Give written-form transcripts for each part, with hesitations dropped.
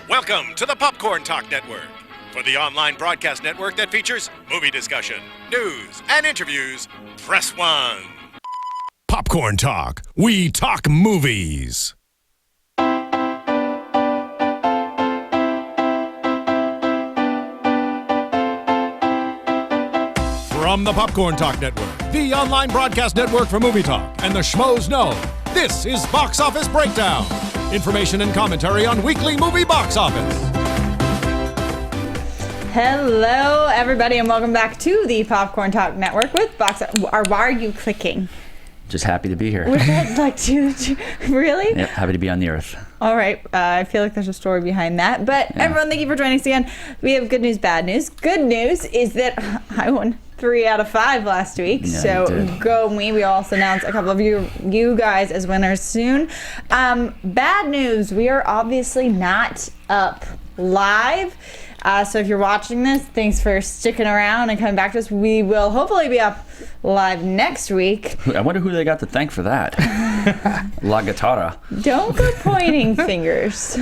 Welcome to the Popcorn Talk Network, for the online broadcast network that features movie discussion, news, and interviews. Press 1. Popcorn Talk. We talk movies. From the Popcorn Talk Network, the online broadcast network for movie talk, and the schmoes know, this is Box Office Breakdown. Information and commentary on weekly movie box office. Hello, everybody, and welcome back to the Popcorn Talk Network with Box Office. Why are you clicking? Just happy to be here. Would that like to really? Yep, happy to be on the earth. All right, I feel like there's a story behind that. But everyone, thank you for joining us again. We have good news, bad news. Good news is that I won 3 out of 5 last week. Yeah, so go me. We also announced a couple of you guys as winners soon. Bad news, we are obviously not up live. So if you're watching this, thanks for sticking around and coming back to us. We will hopefully be up live next week. I wonder who they got to thank for that. La Guitarra. Don't go pointing fingers.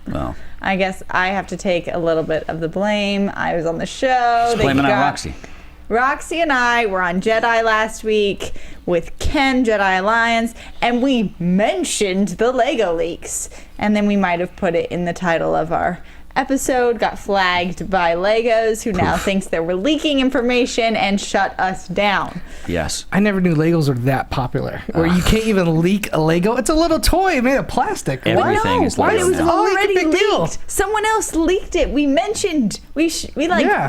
Well, I guess I have to take a little bit of the blame. I was on the show. blame it on Roxy. Roxy and I were on Jedi last week with Ken, Jedi Alliance, and we mentioned the Lego leaks. And then we might have put it in the title of our episode, got flagged by Legos, who now thinks that we're leaking information and shut us down. Yes. I never knew Legos were that popular. Where you can't even leak a Lego. It's a little toy made of plastic. Everything is Why? Lego It was now. already Big deal. leaked. Someone else leaked it. We mentioned. We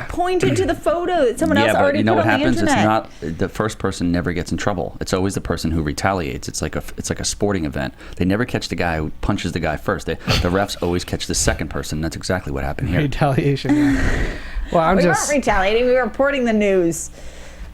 pointed to the photo that someone else Yeah, but already you know put what on the happens? It's internet. not the first person never gets in trouble. It's always the person who retaliates. It's like a sporting event. They never catch the guy who punches the guy first. The refs always catch the second person. That's exactly what happened here. Retaliation. Yeah. Well, We weren't retaliating. We were reporting the news.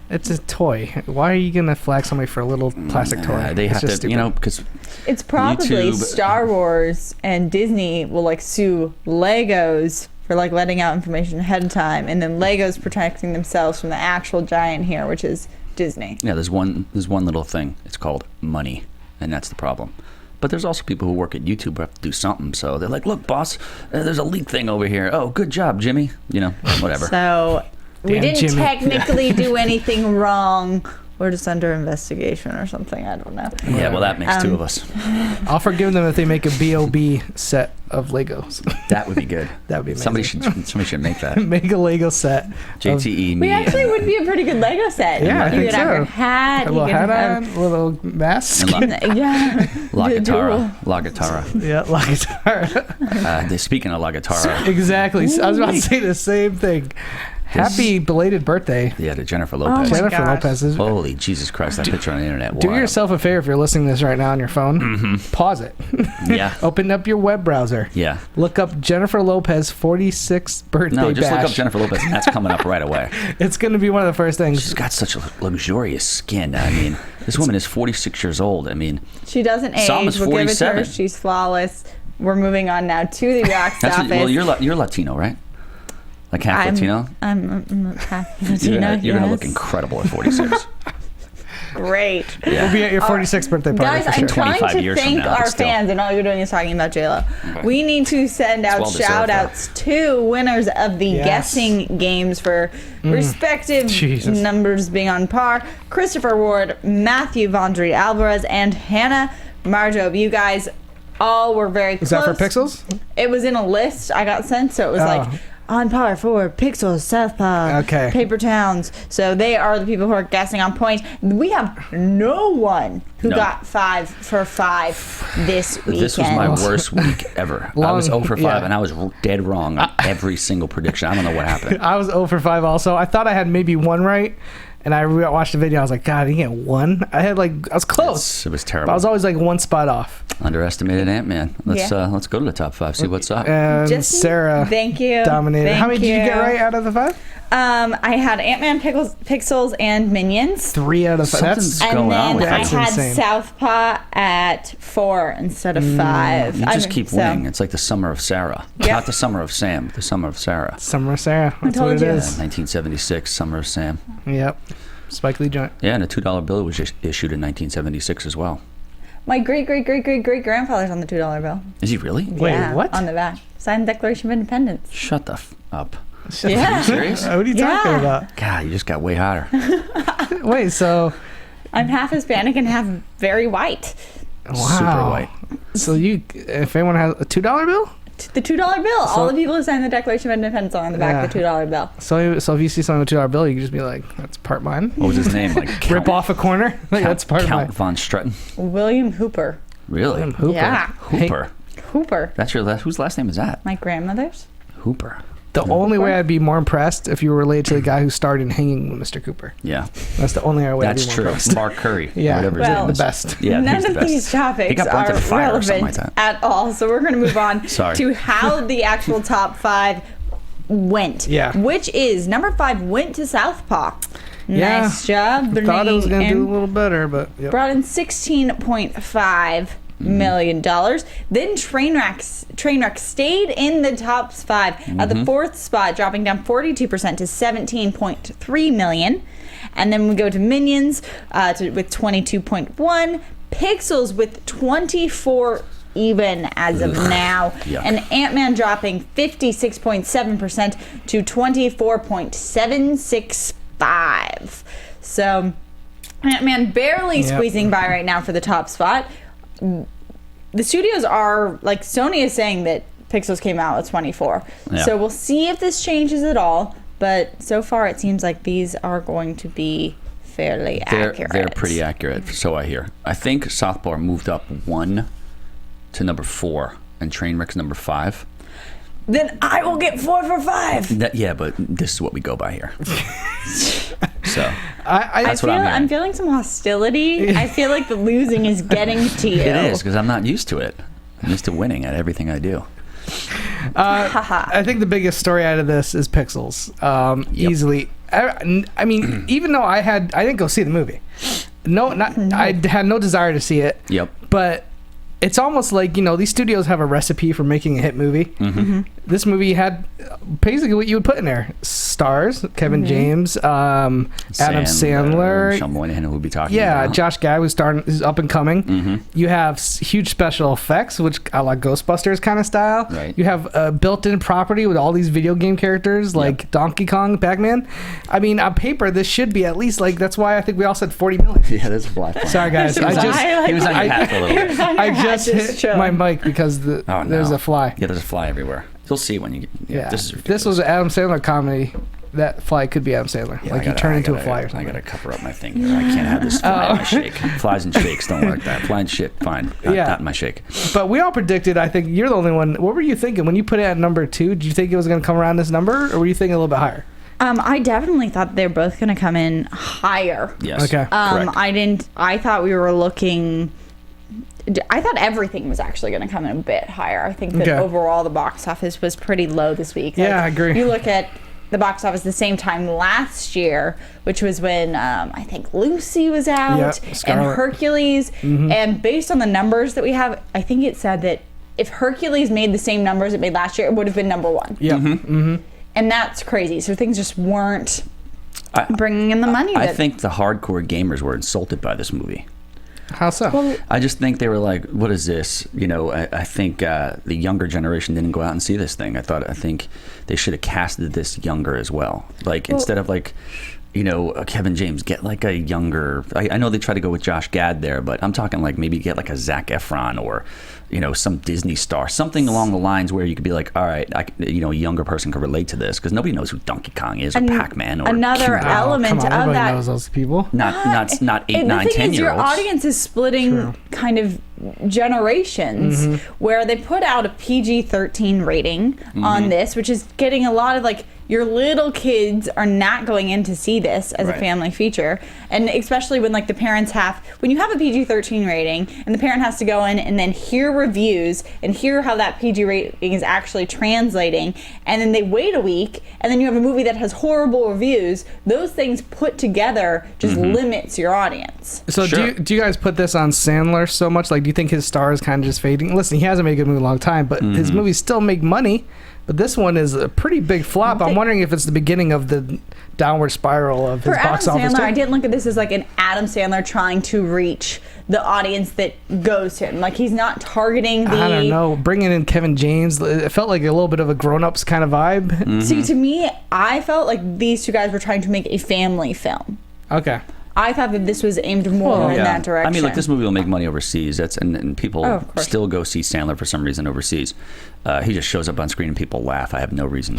It's a toy. Why are you going to flag somebody for a little plastic toy? They It's have just to, stupid. because It's probably YouTube- Star Wars and Disney will sue Legos for letting out information ahead of time, and then Legos protecting themselves from the actual giant here, which is Disney. Yeah, there's one little thing. It's called money, and that's the problem. But there's also people who work at YouTube who have to do something. So they're like, look, boss, there's a leak thing over here. Oh, good job, Jimmy. Whatever. So we Damn, didn't Jimmy. technically do anything wrong. We're just under investigation or something. I don't know. Yeah, well, that makes 2 of us. I'll forgive them if they make a B.O.B. set of Legos. That would be good. That would be amazing. Somebody should make that. Make a Lego set. JTE, We me. actually would be a pretty good Lego set. Yeah, I you think could have so. your hat. A You little could hat have, on, a little mask. yeah. La The Guitarra. La Guitarra. Yeah, La Guitarra. Speaking of La Guitarra, Exactly. I was about to say the same thing. Happy belated birthday, yeah, to Jennifer Lopez. my Jennifer gosh. Lopez. Holy Jesus Christ, that picture on the internet. Do Wow. yourself a favor if you're listening to this right now on your phone. Pause it. Yeah. Open up your web browser. Yeah. Look up Jennifer Lopez 46th birthday No, just bash. look up Jennifer Lopez, and that's coming up right away. It's going to be one of the first things. She's got such a luxurious skin. I mean, this woman is 46 years old. I mean, She doesn't age. Salma's We'll give it to her. 47. She's flawless. We're moving on now to the box that's office. well, you're Latino, right? Like half Latino? I'm half Latino. You're gonna look yes. incredible at 46. Great. We'll be at your 46th birthday party Guys, for I'm sure. trying 25 to years from thank now, but our still. fans, and all you're doing is talking about J-Lo. Okay. We need to send out well-deserved, shout-outs to winners of the Yes. guessing games for respective Jesus. numbers being on par. Christopher Ward, Matthew Vondry Alvarez, and Hannah Marjob. You guys all were very close. Is that for Pixels? It was in a list I got sent, so it was Oh. on par for Pixels, Southpaw, Okay. Paper Towns. So they are the people who are guessing on points. We have no one who No. got 5 for 5 this weekend. This was my worst week ever. I was 0 for 5, yeah. and I was dead wrong on every single prediction. I don't know what happened. I was 0 for 5 also. I thought I had maybe 1 right. And I watched the video. I was like, God, I didn't get 1. I was close. It was But terrible. I was always 1 spot off. Underestimated Ant-Man. Let's Yeah. let's go to the top 5. See what's up. And Jesse, Sarah thank you. dominated. Thank How many did you get you. right out of the 5? I had Ant-Man, Pixels, and Minions. 3 out of 5. Something's And going on then with I That's had insane. Southpaw at 4 instead of 5. You just keep winning. It's like the summer of Sarah. Yep. Not the summer of Sam, the summer of Sarah. Summer of Sarah. That's told what it you. is. 1976, summer of Sam. Yep. Spike Lee joint. Yeah, and a $2 bill was issued in 1976 as well. My great-great-great-great-great-grandfather's on the $2 bill. Is he really? Wait, Yeah, what? On the back. Signed the Declaration of Independence. Shut the up. Yeah. Are you serious? What are you talking Yeah. about? God, you just got way hotter. Wait, so I'm half Hispanic and half very white. wow. Super white. So if anyone has a $2 bill, The $2 bill. All the people who signed the Declaration of Independence are on the back of the $2 bill. so if you see someone with a $2 bill, you can just be like, "That's part mine." What was his name? Like Rip off a corner. Like, that's part of Count mine. von Stretton. William Hooper. Really? Hooper. Yeah. Hooper. Hooper. That's your last. Whose last name is that? My grandmother's. Hooper. The only way I'd be more impressed if you were related to the guy who starred in Hanging with Mr. Cooper. Yeah, That's the only way I'd that's be more true. impressed. Mark Curry. Yeah. Whatever his Well, name The is. best. Yeah, he's None the of best. these He topics got burnt are at a fire or something relevant like that. at all. So we're going to move on Sorry. to how the actual top 5 went. Yeah. Which is number 5 went to Southpaw. Yeah. Nice job. Thought it was going to do a and little better, but yep. brought in $16.5 million. Then Trainwreck stayed in the top 5 at the 4th spot, dropping down 42% to $17.3 million. And then we go to Minions with 22.1, Pixels with 24 even as of now, Yuck. and Ant-Man dropping 56.7% to 24.765. So Ant-Man barely Yep. squeezing by right now for the top spot. The studios are, like, Sony is saying that Pixels came out with 24. Yeah. So we'll see if this changes at all. But so far, it seems like these are going to be fairly accurate. They're pretty accurate, so I hear. I think Southpaw moved up 1 to number 4, and Trainwreck's number 5. Then I will get 4 for 5. Yeah, but this is what we go by here. So I That's what I'm hearing. I'm feeling some hostility. I feel like the losing is getting to you. it is, because I'm not used to it. I'm used to winning at everything I do. I think the biggest story out of this is Pixels. Yep. Easily. I mean, even though I didn't go see the movie. I had no desire to see it. Yep. But it's almost like, these studios have a recipe for making a hit movie. Mm-hmm. This movie had basically what you would put in there: stars, Kevin James, Adam Sandler. Sean Moynihan, who we'll be talking Yeah, about. Josh Gad who's up and coming. Mm-hmm. You have huge special effects, which I like Ghostbusters kind of style. Right. You have a built-in property with all these video game characters like Donkey Kong, Pac-Man. I mean, on paper, this should be at least like. That's why I think we all said 40 million. Yeah, that's a black flag. Sorry, guys. He was on your hat for a little bit. I just hit my mic because there's a fly. Yeah, there's a fly everywhere. You'll see when you get. Yeah. This was an Adam Sandler comedy. That fly could be Adam Sandler. Yeah, like you turn into a fly or I something. gotta cover up my thing here. I can't have this fly in my shake. Flies and shakes don't work. That fly and shit, fine. Not in my shake. But we all predicted. I think you're the only one. What were you thinking when you put it at number 2? Did you think it was going to come around this number, or were you thinking a little bit higher? I definitely thought they're both going to come in higher. Yes. Okay. Correct. I thought we were looking. I thought everything was actually going to come in a bit higher. I think that overall the box office was pretty low this week. Yeah, I agree. You look at the box office the same time last year, which was when I think Lucy was out and Scarlet. Hercules. And based on the numbers that we have, I think it said that if Hercules made the same numbers it made last year, it would have been number 1. Yeah. And that's crazy. So things just weren't bringing in the money. I think the hardcore gamers were insulted by this movie. How so? I just think they were like, "What is this?" I think the younger generation didn't go out and see this thing. I think they should have casted this younger as well. Like instead of like, Kevin James, get like a younger. I know they try to go with Josh Gad there, but I'm talking like maybe get like a Zac Efron or, some Disney star, something along the lines where you could be like, all right, a younger person could relate to this because nobody knows who Donkey Kong is or Pac-Man or another element come on, of everybody that. knows those people. not 8, 9, 10 The thing is, year your olds. audience is splitting kind of generations, where they put out a PG-13 rating on this, which is getting a lot of like. Your little kids are not going in to see this as a family feature. And especially when like the parents when you have a PG-13 rating and the parent has to go in and then hear reviews and hear how that PG rating is actually translating, and then they wait a week and then you have a movie that has horrible reviews, those things put together just limits your audience. So Sure. do you guys put this on Sandler so much? Like, do you think his star is kind of just fading? Listen, he hasn't made a good movie in a long time, but his movies still make money. But this one is a pretty big flop. I'm wondering if it's the beginning of the downward spiral of his box office. For Adam Sandler, I didn't look at this as like an Adam Sandler trying to reach the audience that goes to him. Like, he's not targeting the... I don't know. Bringing in Kevin James, it felt like a little bit of a grown-ups kind of vibe. See, to me, I felt like these two guys were trying to make a family film. Okay. I thought that this was aimed more in that direction. I mean, look, this movie will make money overseas. And people still go see Sandler for some reason overseas. He just shows up on screen and people laugh. I have no reason,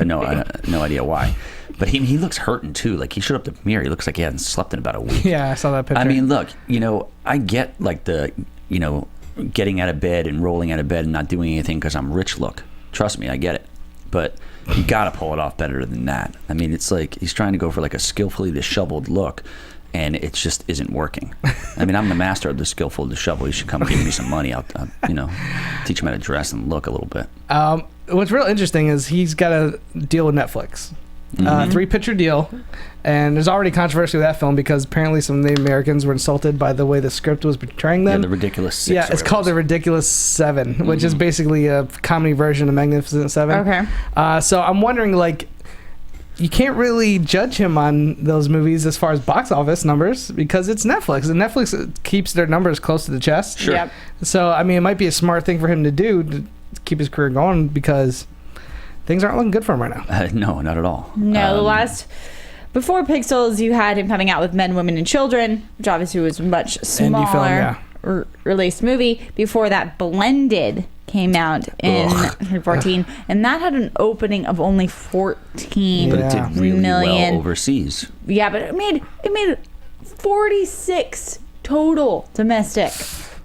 no idea why. But he looks hurting too. Like, he showed up to the mirror. He looks like he hadn't slept in about a week. Yeah, I saw that picture. I mean, look, I get like the, getting out of bed and rolling out of bed and not doing anything because I'm rich look. Trust me, I get it. But you got to pull it off better than that. I mean, it's like he's trying to go for like a skillfully disheveled look. And it just isn't working. I mean, I'm the master of the skillful dishevel. You should come give me some money. I'll teach him how to dress and look a little bit. What's real interesting is he's got a deal with Netflix. 3-picture deal. And there's already controversy with that film because apparently some Native Americans were insulted by the way the script was portraying them. Yeah, the Ridiculous Six. Yeah, it's called The Ridiculous Seven, which is basically a comedy version of Magnificent Seven. Okay. So I'm wondering, like, you can't really judge him on those movies as far as box office numbers because it's Netflix, and Netflix keeps their numbers close to the chest. Sure. Yep. So, I mean, it might be a smart thing for him to do to keep his career going because things aren't looking good for him right now. No, not at all. No, before Pixels, you had him coming out with Men, Women, and Children, which obviously was much smaller Indie film, released movie. Before that, Blended came out in 2014, and that had an opening of only 14 But it did really million well overseas. Yeah, but it made 46 total domestic.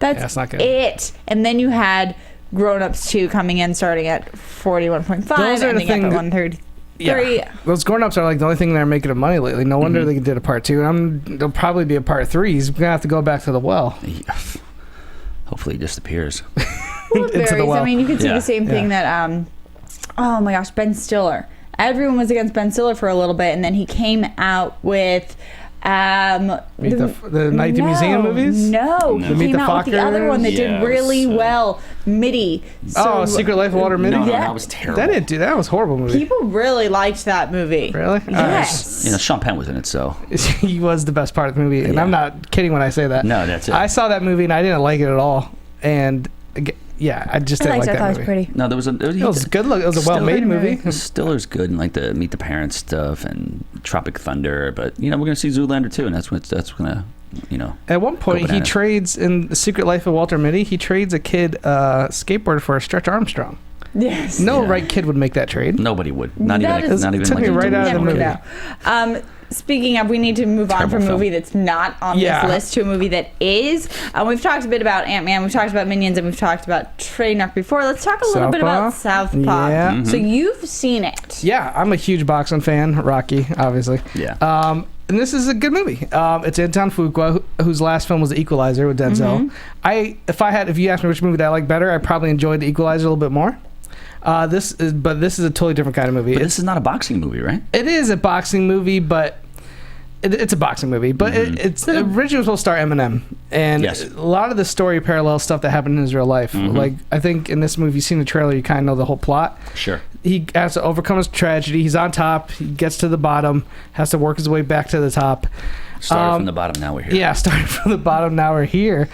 That's not good. it. And then you had Grown Ups 2 coming in, starting at 41.5, ending up at 133. Yeah, those Grown Ups are like the only thing that are making it money lately. No wonder they did a part 2. There'll probably be a part 3. He's gonna have to go back to the well. Yeah. Hopefully, he disappears. Well, it Into the varies. well. I mean, you could see Yeah. the same thing that, oh my gosh, Ben Stiller. Everyone was against Ben Stiller for a little bit, and then he came out with the Night at the Museum movies? No, he Meet came the out with the other one that Yeah, did really well, Mitty. So Secret Life of Walter Mitty? No, Yeah. that was terrible. That didn't do that. Was a horrible movie. people really liked that movie. Really? Yes. Sean Penn was in it, so. He was the best part of the movie, and Yeah. I'm not kidding when I say that. No, that's it. I saw that movie and I didn't like it at all, and yeah, I just didn't like I that thought it was movie. pretty. No, there was a. It was good. Look, it was a well-made movie. Stiller's good in like the Meet the Parents stuff and Tropic Thunder, but we're gonna see Zoolander too, and that's gonna At one point, he bananas. trades in The Secret Life of Walter Mitty. He trades a kid skateboard for a Stretch Armstrong. Yes. No right kid would make that trade. Nobody would. Not That even is- not even took like me right out of the Never movie. know. Speaking of, we need to move on Terrible from a film. movie that's not on Yeah. this list to a movie that is. We've talked a bit about Ant-Man, we've talked about Minions, and we've talked about Trainwreck before. Let's talk a little bit about Southpaw. Yeah. So you've seen it. Yeah, I'm a huge boxing fan. Rocky, obviously. Yeah. And this is a good movie. It's Anton Fuqua, whose last film was The Equalizer with Denzel. If you asked me which movie that I like better, I probably enjoyed The Equalizer a little bit more. This is a totally different kind of movie. But this is not a boxing movie, right? It is a boxing movie, but it's a boxing movie. But it's originally supposed to star Eminem, and Yes. a lot of the story parallels stuff that happened in his real life. Like, I think in this movie, you've seen the trailer, you kind of know the whole plot. Sure. He has to overcome his tragedy. He's on top. He gets to the bottom. Has to work his way back to the top. Started from the bottom, now we're here. Yeah, starting from the bottom. Now we're here.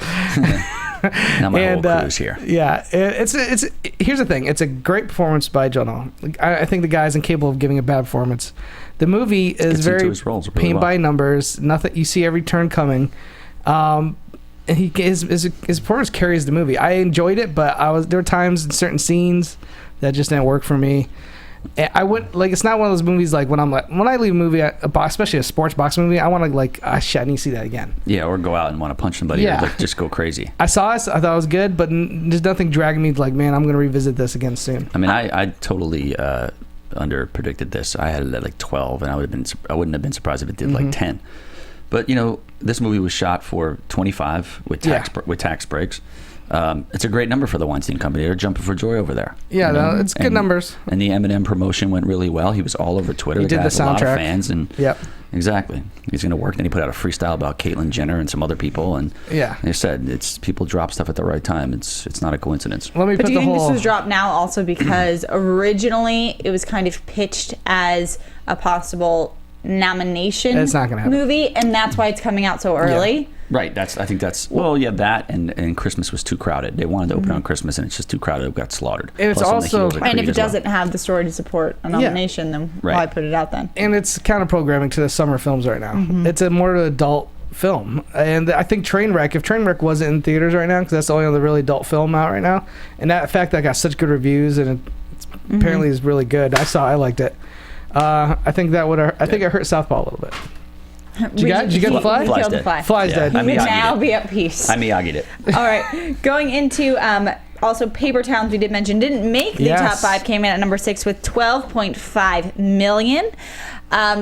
Now my whole crew's here. Yeah, it's here's the thing. It's a great performance by Jonah. I think the guy's incapable of giving a bad performance. The movie is Gets into very his roles really paint well. by numbers. Nothing, you see every turn coming. And his performance carries the movie. I enjoyed it, but there were times in certain scenes that just didn't work for me. I would like. It's not one of those movies like when I leave a movie, especially a sports boxing movie, I want to like, shit, I need to see that again. Yeah, or go out and want to punch somebody. Yeah. Or like just go crazy. I saw it. I thought it was good, but there's nothing dragging me to like, man, I'm going to revisit this again soon. I mean, I totally under predicted this. I had it at like 12, and I wouldn't have been surprised if it did like 10. But this movie was shot for 25 with tax breaks. It's a great number for the Weinstein Company. They're jumping for joy over there. Yeah, no, it's good numbers. And the Eminem promotion went really well. He was all over Twitter. He did guy the has a lot of soundtrack. fans. And Yep. Exactly. He's going to work. Then he put out a freestyle about Caitlyn Jenner and some other people. And Yeah. they said it's people drop stuff at the right time. It's not a coincidence. Let me But put do you the think whole. this was dropped now also because originally it was kind of pitched as a possible nomination It's not gonna happen. movie, and that's why it's coming out so early? Right. I think that's that and Christmas was too crowded. They wanted to open on Christmas and it's just too crowded. It got slaughtered. And it's Plus on the also- heels of And Creed if it as well. doesn't have the story to support a nomination, then Right. why put it out then? And it's counter programming to the summer films right now. It's a more adult film, and I think Trainwreck. If Trainwreck wasn't in theaters right now, because that's the only other really adult film out right now, and that fact that got such good reviews and it's apparently is really good. I liked it. I think that would. I think it hurt Southpaw a little bit. Did you get the fly? We Fly's killed the dead. fly. Fly's dead. I You mean, can I now get be at peace. I Miyagi'd it. All right, going into also Paper Towns, we did mention didn't make the Yes. top 5, came in at number 6 with 12.5 million.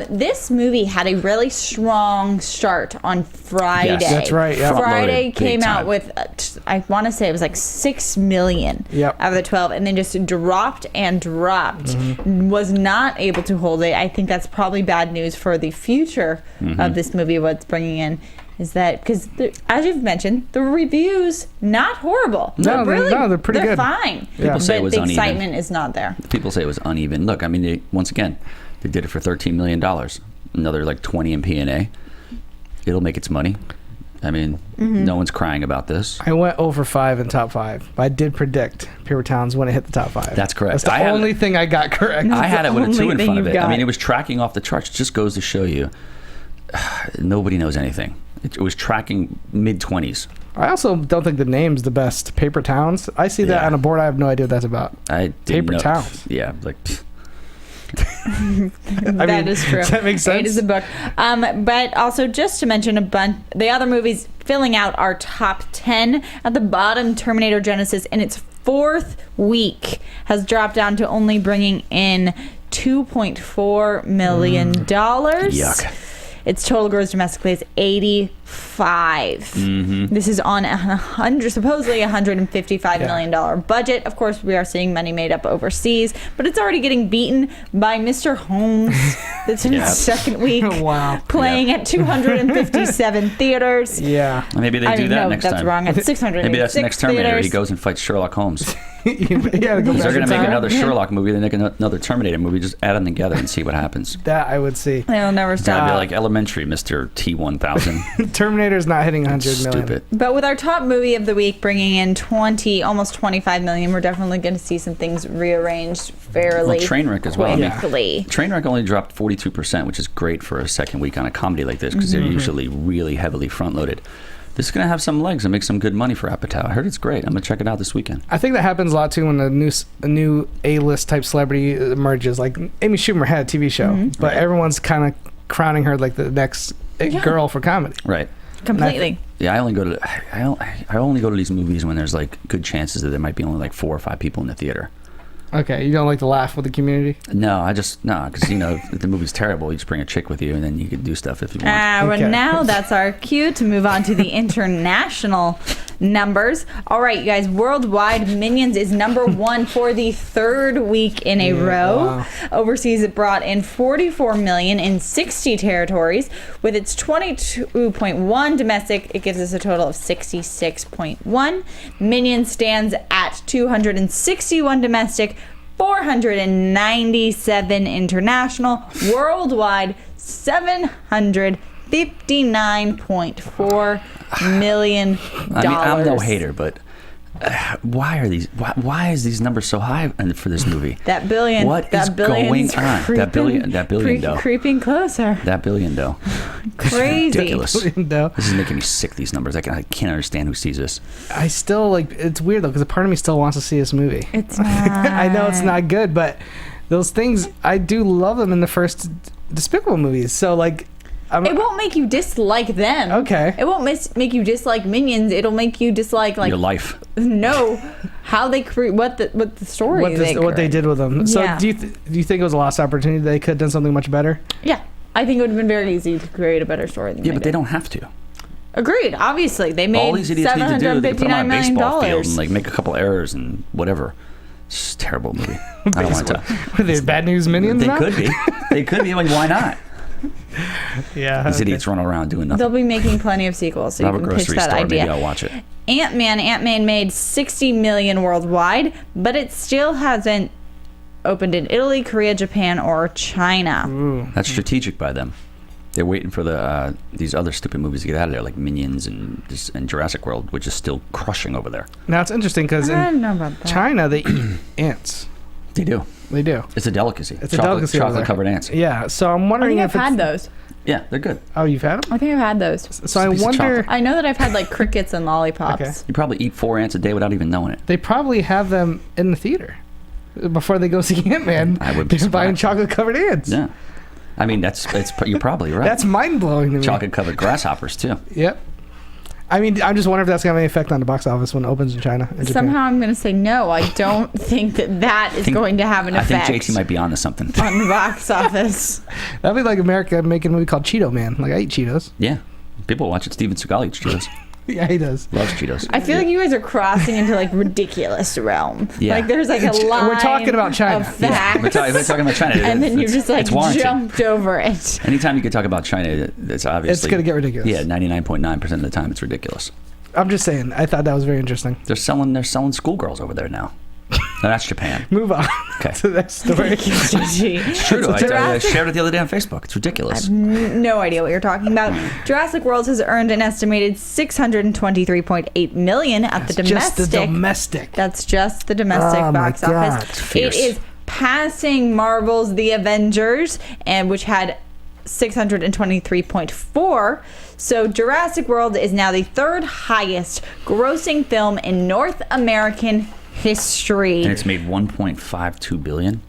This movie had a really strong start on Friday. Yes. That's right, yeah. Friday Front-loaded, came big out time. with I want to say it was like 6 million Yep. out of the 12, and then just dropped and dropped. Was not able to hold it. I think that's probably bad news for the future of this movie. What's bringing in is that because as you've mentioned, the reviews not horrible. No, they're pretty good. They're fine. People say but it was the uneven. excitement is not there. People say it was uneven. Look, I mean, once again, they did it for $13 million. Another like 20 in P&A. It'll make its money. I mean, no one's crying about this. I went over 5 in top 5, but I did predict Paper Towns when it hit the top 5. That's correct. That's the only thing I got correct. I had it with a 2 in thing front of you've it. I got. mean, it was tracking off the charts. It just goes to show you, nobody knows anything. It was tracking mid-20s. I also don't think the name's the best. Paper Towns. I see that Yeah. on a board. I have no idea what that's about. I didn't Paper know. Towns. Yeah, like pfft. That is true. Does that make sense? It is a book. But also, just to mention a bunch, the other movies filling out our top 10 at the bottom, Terminator Genesis in its 4th week has dropped down to only bringing in $2.4 million. Yuck. Its total gross domestically is 85. This is on supposedly $155 million budget. Of course, we are seeing money made up overseas, but it's already getting beaten by Mr. Holmes. That's in its second week. Wow. Playing at 257 theaters. Yeah. Maybe they do that no, next that's time. wrong. At 606 Maybe that's the next Terminator. theaters. He goes and fights Sherlock Holmes. You gotta go They're back going to in make time. another Sherlock movie. Then make another Terminator movie. Just add them together and see what happens. That I would see. They'll never It's going to stop. be like Elementary, Mr. T-1000. Terminator's not hitting 100 million. Stupid. But with our top movie of the week bringing in almost 25 million, we're definitely going to see some things rearranged fairly Well, Trainwreck as well. I mean, quickly. Trainwreck only dropped 42%, which is great for a second week on a comedy like this because they're usually really heavily front-loaded. This is going to have some legs and make some good money for Apatow. I heard it's great. I'm going to check it out this weekend. I think that happens a lot too when a new A-list type celebrity emerges. Like Amy Schumer had a TV show, but everyone's kind of crowning her like the next girl for comedy. Right. Completely. Yeah, I only go to these movies when there's like good chances that there might be only like 4 or 5 people in the theater. Okay, you don't like to laugh with the community? No, because if the movie's terrible, you just bring a chick with you and then you can do stuff if you want. But Okay. now that's our cue to move on to the international numbers. All right, you guys, worldwide, Minions is number 1 for the 3rd week in a row. Wow. Overseas, it brought in 44 million in 60 territories. With its 22.1 domestic, it gives us a total of 66.1. Minions stands at 261 domestic, 497 international, worldwide 759.4 million dollars. I mean, I'm no hater, but why is these numbers so high for this movie? That billion. What that is billion's going on? Creeping, That billion dough. creeping closer. That billion dough. Crazy. Ridiculous. No. This is making me sick, these numbers. I can't understand who sees this. I still it's weird though because a part of me still wants to see this movie. It's not. I know it's not good, but those things I do love them in the first Despicable movies. So like, It won't make you dislike them. Okay. It won't make you dislike Minions. It'll make you dislike Your life. how they create what the story what they create. did with them. So Yeah. do you think it was a lost opportunity? They could have done something much better. Yeah, I think it would have been very easy to create a better story than Yeah, but they did. don't have to. Agreed. Obviously, they made All these idiots need to do, they can put them on $759 a million. baseball field and like make a couple errors and whatever. It's just a terrible movie. I don't want to. Are they bad news minions They now? could be. They could be. I mean, why not? Yeah. These idiots running around doing nothing. They'll be making plenty of sequels, so I'll you have a can pitch grocery that store. idea. Maybe I'll watch it. Ant-Man made 60 million worldwide, but it still hasn't opened in Italy, Korea, Japan, or China. That's strategic by them. They're waiting for these other stupid movies to get out of there, like Minions and Jurassic World, which is still crushing over there. Now it's interesting because I don't in know about that. China they eat ants. They do. They do. It's a delicacy. It's a delicacy over there. Chocolate-covered ants. Yeah. So I'm I wondering think if I've had it's- those. Yeah, they're good. Oh, you've had them? I think I've had those. So I piece of wonder. chocolate. I know that I've had like crickets and lollipops. Okay. You probably eat 4 ants a day without even knowing it. They probably have them in the theater before they go see Ant-Man. I would be They're buying surprised. chocolate-covered ants. Yeah. I mean, you're probably right. That's mind-blowing to me. Chocolate-covered grasshoppers, too. Yep. I mean, I'm just wondering if that's going to have any effect on the box office when it opens in China and Japan. Somehow I'm going to say no. I don't think that is going to have an effect I think JT might be onto something. on the box office. That'd be like America making a movie called Cheeto Man. Like, I eat Cheetos. Yeah. People watch it. Steven Seagal eats Cheetos. Yeah, he does. Loves Cheetos. I feel like you guys are crossing into like ridiculous realm. Yeah. Like there's like a line. We're talking about China. Of facts, We're talking about China. and then you just like it's warranted. jumped over it. Anytime you can talk about China, it's obviously... It's going to get ridiculous. Yeah, 99.9% of the time it's ridiculous. I'm just saying. I thought that was very interesting. They're selling schoolgirls over there now. No, that's Japan. Move on Okay. to that story. It's true. I shared it the other day on Facebook. It's ridiculous. No idea what you're talking about. Jurassic World has earned an estimated $623.8 million at the domestic. Just the domestic. That's just the domestic Oh my box God. office. It's fierce. It is passing Marvel's The Avengers, and which had 623.4. So Jurassic World is now the third highest grossing film in North American history. And it's made 1.52 billion.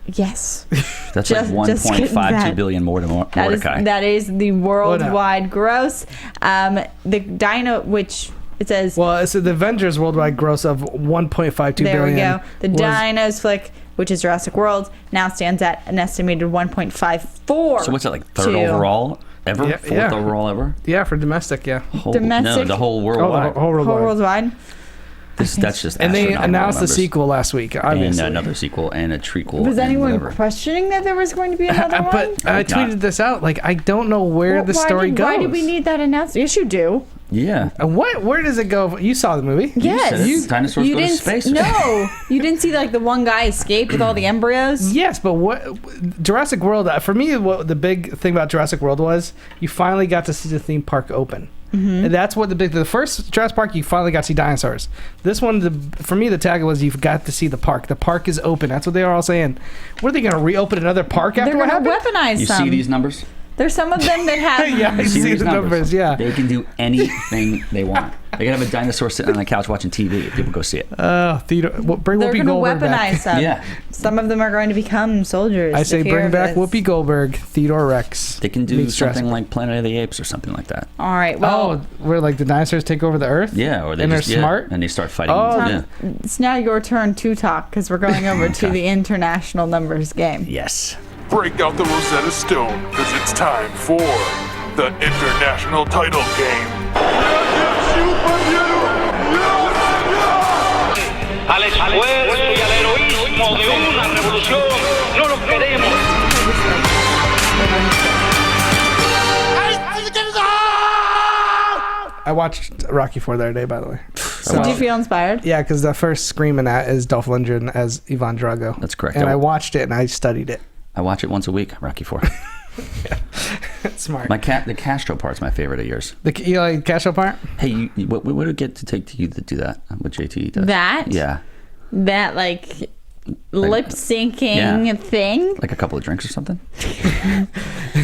Yes. That's Just like getting 1.52 that. billion more than Mordecai. That is the worldwide gross. The Dino, which it says. Well, it's the Avengers worldwide gross of 1.52 billion. There we go. The was- Dinos flick, which is Jurassic World, now stands at an estimated 1.54. So what's that, like third overall ever? Yeah, Fourth yeah. overall ever? Yeah, for domestic, yeah. No, Domestic? the whole Oh, worldwide. the whole Whole worldwide. worldwide. That's just And they astronomical announced the numbers. sequel last week, And obviously. another sequel and a trequel. Was and anyone whatever. questioning that there was going to be another one? But I Hope not. tweeted this out. Like, I don't know where the story goes. Why did we need that announcement? Yes, you do. Yeah. What? Where does it go? You saw the movie. Yes. said it. Dinosaurs go to didn't space. No, you didn't see like the one guy escape with all the embryos. Yes, but what Jurassic World? For me, what the big thing about Jurassic World was you finally got to see the theme park open. Mm-hmm. And that's what the first Jurassic Park, you finally got to see dinosaurs. This one, for me, the tag was you've got to see the park. The park is open. That's what they are all saying. What are they going to reopen another park after They're what going to happened? weaponize You some. see these numbers? There's some of them that have. Yeah, I You see these the numbers. Yeah. They can do anything they want. They can have a dinosaur sitting on the couch watching TV if people go see it. Theodore, bring They're Whoopi going to Goldberg weaponize back. some. Yeah. Some of them are going to become soldiers. I say the fear bring of back this. Whoopi Goldberg, Theodore Rex. They can do meets something Jurassic like Planet of the Apes or something like that. All right. Well, where like the dinosaurs take over the Earth? Yeah, or they And just, they're smart? and they start fighting. Oh. Yeah. it's now your turn to talk because we're going over to Okay. the international numbers game. Yes. Break out the Rosetta Stone, because it's time for the International Title Game. Al esfuerzo y al heroísmo de una revolución. No los queremos. I watched Rocky IV the other day, by the way. Did you feel inspired? Yeah, because the first scream in that is Dolph Lundgren as Ivan Drago. That's correct. And I watched it and I studied it. I watch it once a week, Rocky IV. That's smart. The Castro part's my favorite of yours. You like Castro part? Hey, what would it get to take to you to do that? What JT does? That? Yeah. That like lip syncing Yeah. thing. Like a couple of drinks or something?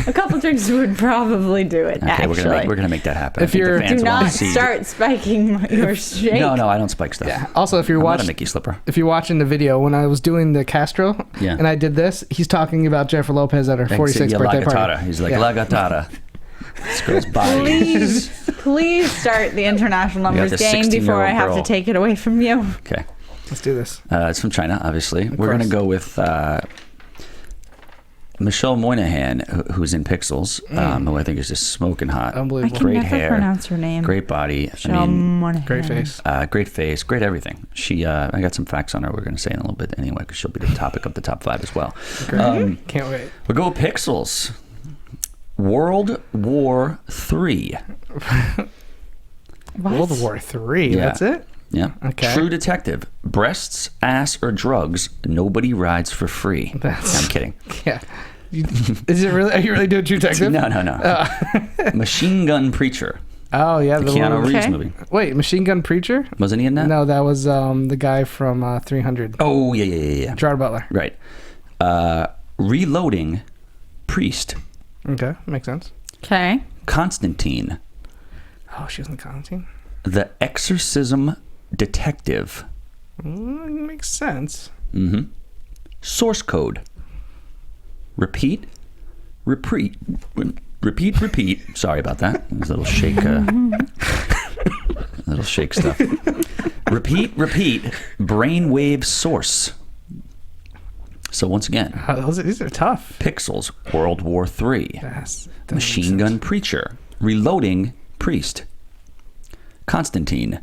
A couple drinks would probably do it. Okay, Actually, we're gonna make that happen. If I think the you're- fans do wanna not see- start spiking your shake. No, I don't spike stuff. Yeah. Also, if you're I'm not a watching, Mickey slipper. if you're watching the video, when I was doing the Castro, Yeah. and I did this, he's talking about Jennifer Lopez at her 46th birthday La party. Gattara. He's like, Yeah. La Gattara. This girl's body. Please start the international got numbers the game before 16-year-old I have to girl. take it away from you. Okay. Let's do this. It's from China, obviously. We're course. going to go with Michelle Moynihan, who's in Pixels, who I think is just smoking hot. Unbelievable. I can Great never hair, pronounce her name. great body. Great face. Great face, great everything. She, I got some facts on her. We're going to say in a little bit anyway, because she'll be the topic of the top 5 as well. Can't wait. We'll go with Pixels. World War III. World War III. Yeah. That's it? Yeah. Okay. True Detective. Breasts, ass, or drugs. Nobody rides for free. I'm kidding. Yeah. Is it really? Are you really doing True Detective? No. Machine Gun Preacher. Oh, yeah. The Keanu Reeves Okay. movie. Wait, Machine Gun Preacher? Wasn't he in that? No, that was the guy from 300. Oh, yeah. Gerard Butler. Right. Reloading. Priest. Okay, makes sense. Okay. Constantine. Oh, she was in Constantine? The Exorcism Detective. Makes sense. Source Code. Repeat. Sorry about that. There's a little shake. Little shake stuff. Repeat. Brainwave Source. So once again, These are tough. Pixels. World War III. Yes. Machine Gun Preacher. Reloading. Priest. Constantine.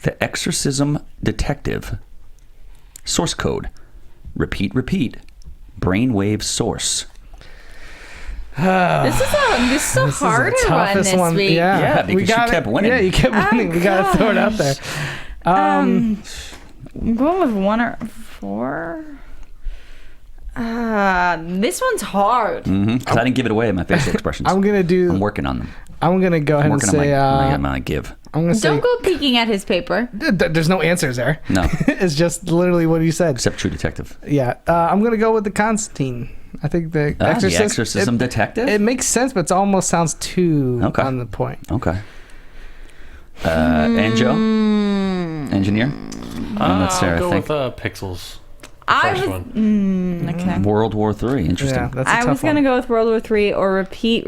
The Exorcism Detective. Source Code. Repeat. Brainwave Source. This is a harder one this week. Yeah, because you kept winning. Yeah, you kept winning. We got to throw it out there. I'm going with 1 or 4. This one's hard. Because I didn't give it away in my facial expressions. I'm working on them. I'm going to go ahead and say... my give. I'm going to say... Don't go peeking at his paper. There's no answers there. No. It's just literally what he said. Except True Detective. Yeah. I'm going to go with the Constantine. I think the Exorcist... The Exorcism Detective? It makes sense, but it almost sounds too on the point. Okay. Anjo? Engineer? I'll go with Pixels. First one. Okay. World War III. Interesting. Yeah, that's a I tough was going to one. go with World War III or repeat,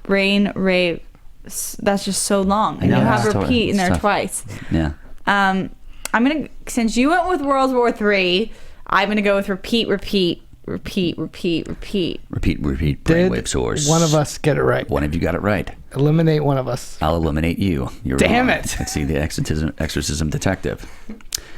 brain rave. That's just so long. And Yeah, you have it's tough. repeat in It's there tough. twice. Yeah. I'm going to, since you went with World War III, I'm going to go with repeat. Repeat. Brainwave Source. One of us get it right. One of you got it right. Eliminate one of us. I'll eliminate you. You're Damn wrong. it. Let's see the Exorcism Detective.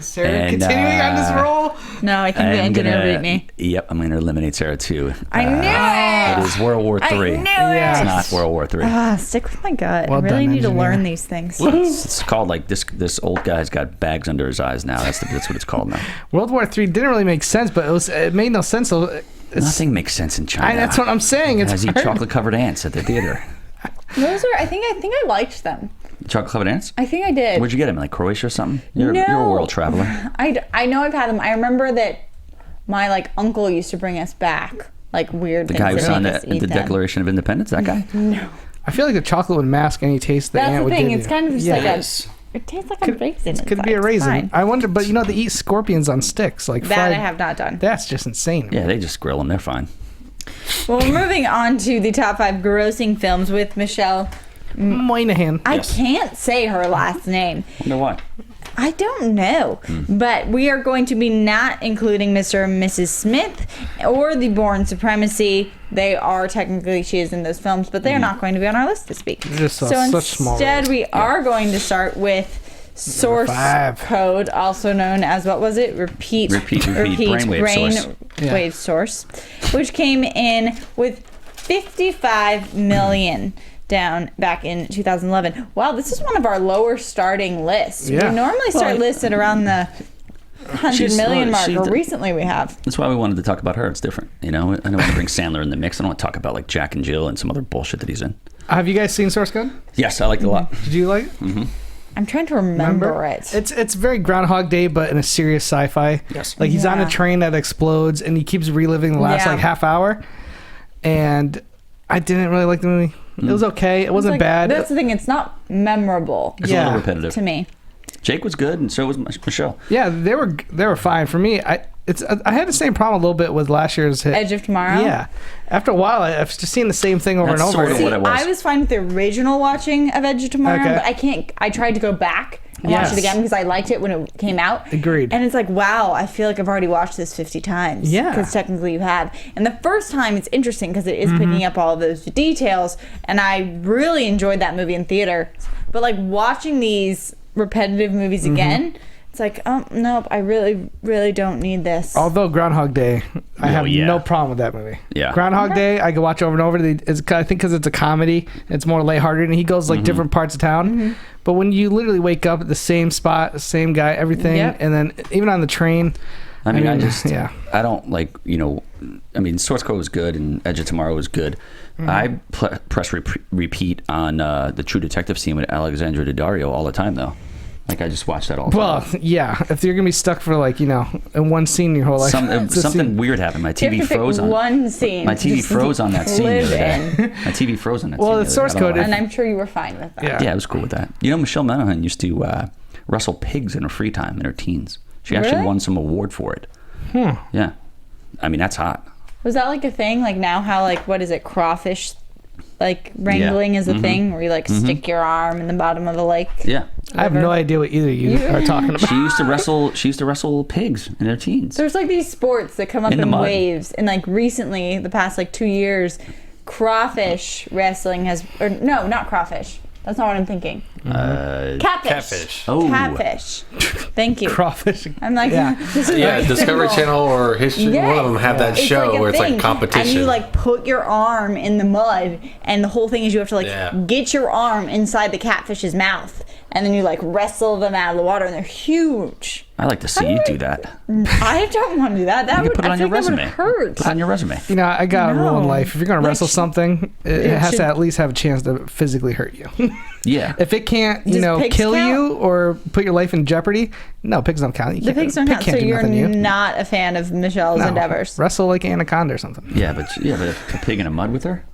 Sarah, And, continuing on this roll. No, I think the engineer beat me. Yep, I'm going to eliminate Sarah too. I knew it! It is World War III. I knew Yeah. it! It's not World War III. Stick with my gut. Well I really done, need to engineer. learn these things. It's called like this old guy's got bags under his eyes now. That's what it's called now. World War III didn't really make sense, but it made no sense. So Nothing makes sense in China. that's what I'm saying. It's Guys eat hard. chocolate covered ants at the theater. Those are. I think I liked them. Chocolate covered ants? I think I did. Where'd you get them? Like Croatia or something? You're a No. world traveler. I know I've had them. I remember that my uncle used to bring us back weird The things guy who that signed make us eat the them. Declaration of Independence. That guy? No, I feel like the chocolate would mask any taste the that's ant the would thing. give It's you. kind of just Yes. it tastes like a raisin. It could be a inside. raisin. It's fine. I wonder, but they eat scorpions on sticks, like That fried. I have not done. That's just insane. Yeah, they just grill them. They're fine. Well, we're moving on to the top 5 grossing films with Michelle. Moynihan. I can't say her last name. Wonder why. I don't know, but we are going to be not including Mr. and Mrs. Smith or The Bourne Supremacy. They are technically, she is in those films, but they are not going to be on our list this week. Just so such small instead, roles. we are going to start with Source 5. Code, also known as, what was it? Repeat Brainwave Source, which came in with 55 million. Down back in 2011. Wow, this is one of our lower starting lists. Yeah. We normally start lists at around the 100 million mark, or recently we have. That's why we wanted to talk about her. It's different. I don't want to bring Sandler in the mix. I don't want to talk about Jack and Jill and some other bullshit that he's in. Have you guys seen Source Code? Yes, I liked it a lot. Did you like it? Mm-hmm. I'm trying to remember it. It's very Groundhog Day, but in a serious sci-fi. Yes. He's on a train that explodes, and he keeps reliving the last half hour. And I didn't really like the movie. It was okay. It wasn't bad. That's the thing. It's not memorable It's a little repetitive. to me. Jake was good, and so was Michelle. Yeah, they were fine for me. I had the same problem a little bit with last year's hit. Edge of Tomorrow? Yeah. After a while, I've just seen the same thing over That's and over. sort of what it was. I was fine with the original watching of Edge of Tomorrow, Okay. but I tried to go back and watch it again because I liked it when it came out. Agreed. And it's like, wow, I feel like I've already watched this 50 times. Yeah. Because technically you have. And the first time it's interesting because it is picking up all of those details, and I really enjoyed that movie in theater. But like watching these repetitive movies again, it's like, oh, nope, I really, really don't need this. Although Groundhog Day, I have no problem with that movie. Yeah. Groundhog Day, I could watch over and over. I think because it's a comedy, it's more lighthearted, and he goes like different parts of town. But when you literally wake up at the same spot, the same guy, everything, and then even on the train. I mean, I don't like, I mean, Source Code was good and Edge of Tomorrow was good. I press repeat on the True Detective scene with Alexandra Daddario all the time, though. Like, I just watch that all the time. Well, yeah. If you're going to be stuck for, like, in one scene your whole life. Something weird happened. My TV froze on one scene. My TV froze on that scene the other day. My TV froze on that scene. Well, it's Source Code. And I'm sure you were fine with that. Yeah, I was cool with that. Michelle Monaghan used to wrestle pigs in her free time in her teens. She actually won some award for it. Yeah. I mean, that's hot. Was that like a thing? Like now how, like, what is it, crawfish, like, wrangling is a thing where you, like, stick your arm in the bottom of the lake? Yeah. I have no idea what either of you are talking about. She used to wrestle pigs in her teens. There's, like, these sports that come up in waves. And, like, recently, the past, like, 2 years, crawfish wrestling has... Or, no, not crawfish. That's not what I'm thinking. Catfish. Oh. Catfish. Thank you. Crawfish. I'm like, this is Discovery Channel or History, one of them have that show where it's like competition. And you like put your arm in the mud, and the whole thing is you have to like get your arm inside the catfish's mouth, and then you like wrestle them out of the water, and they're huge. I like to see you do that. I don't want to do that. That would put it on your resume. That would hurt. Put it on your resume. I got a rule in life. If you're going to wrestle something, it has to at least have a chance to physically hurt you. Yeah. If it can't, kill you or put your life in jeopardy, no, pigs don't count. The pigs don't count, so you're not a fan of Michelle's endeavors. Wrestle like Anaconda or something. Yeah, but a pig in a mud with her?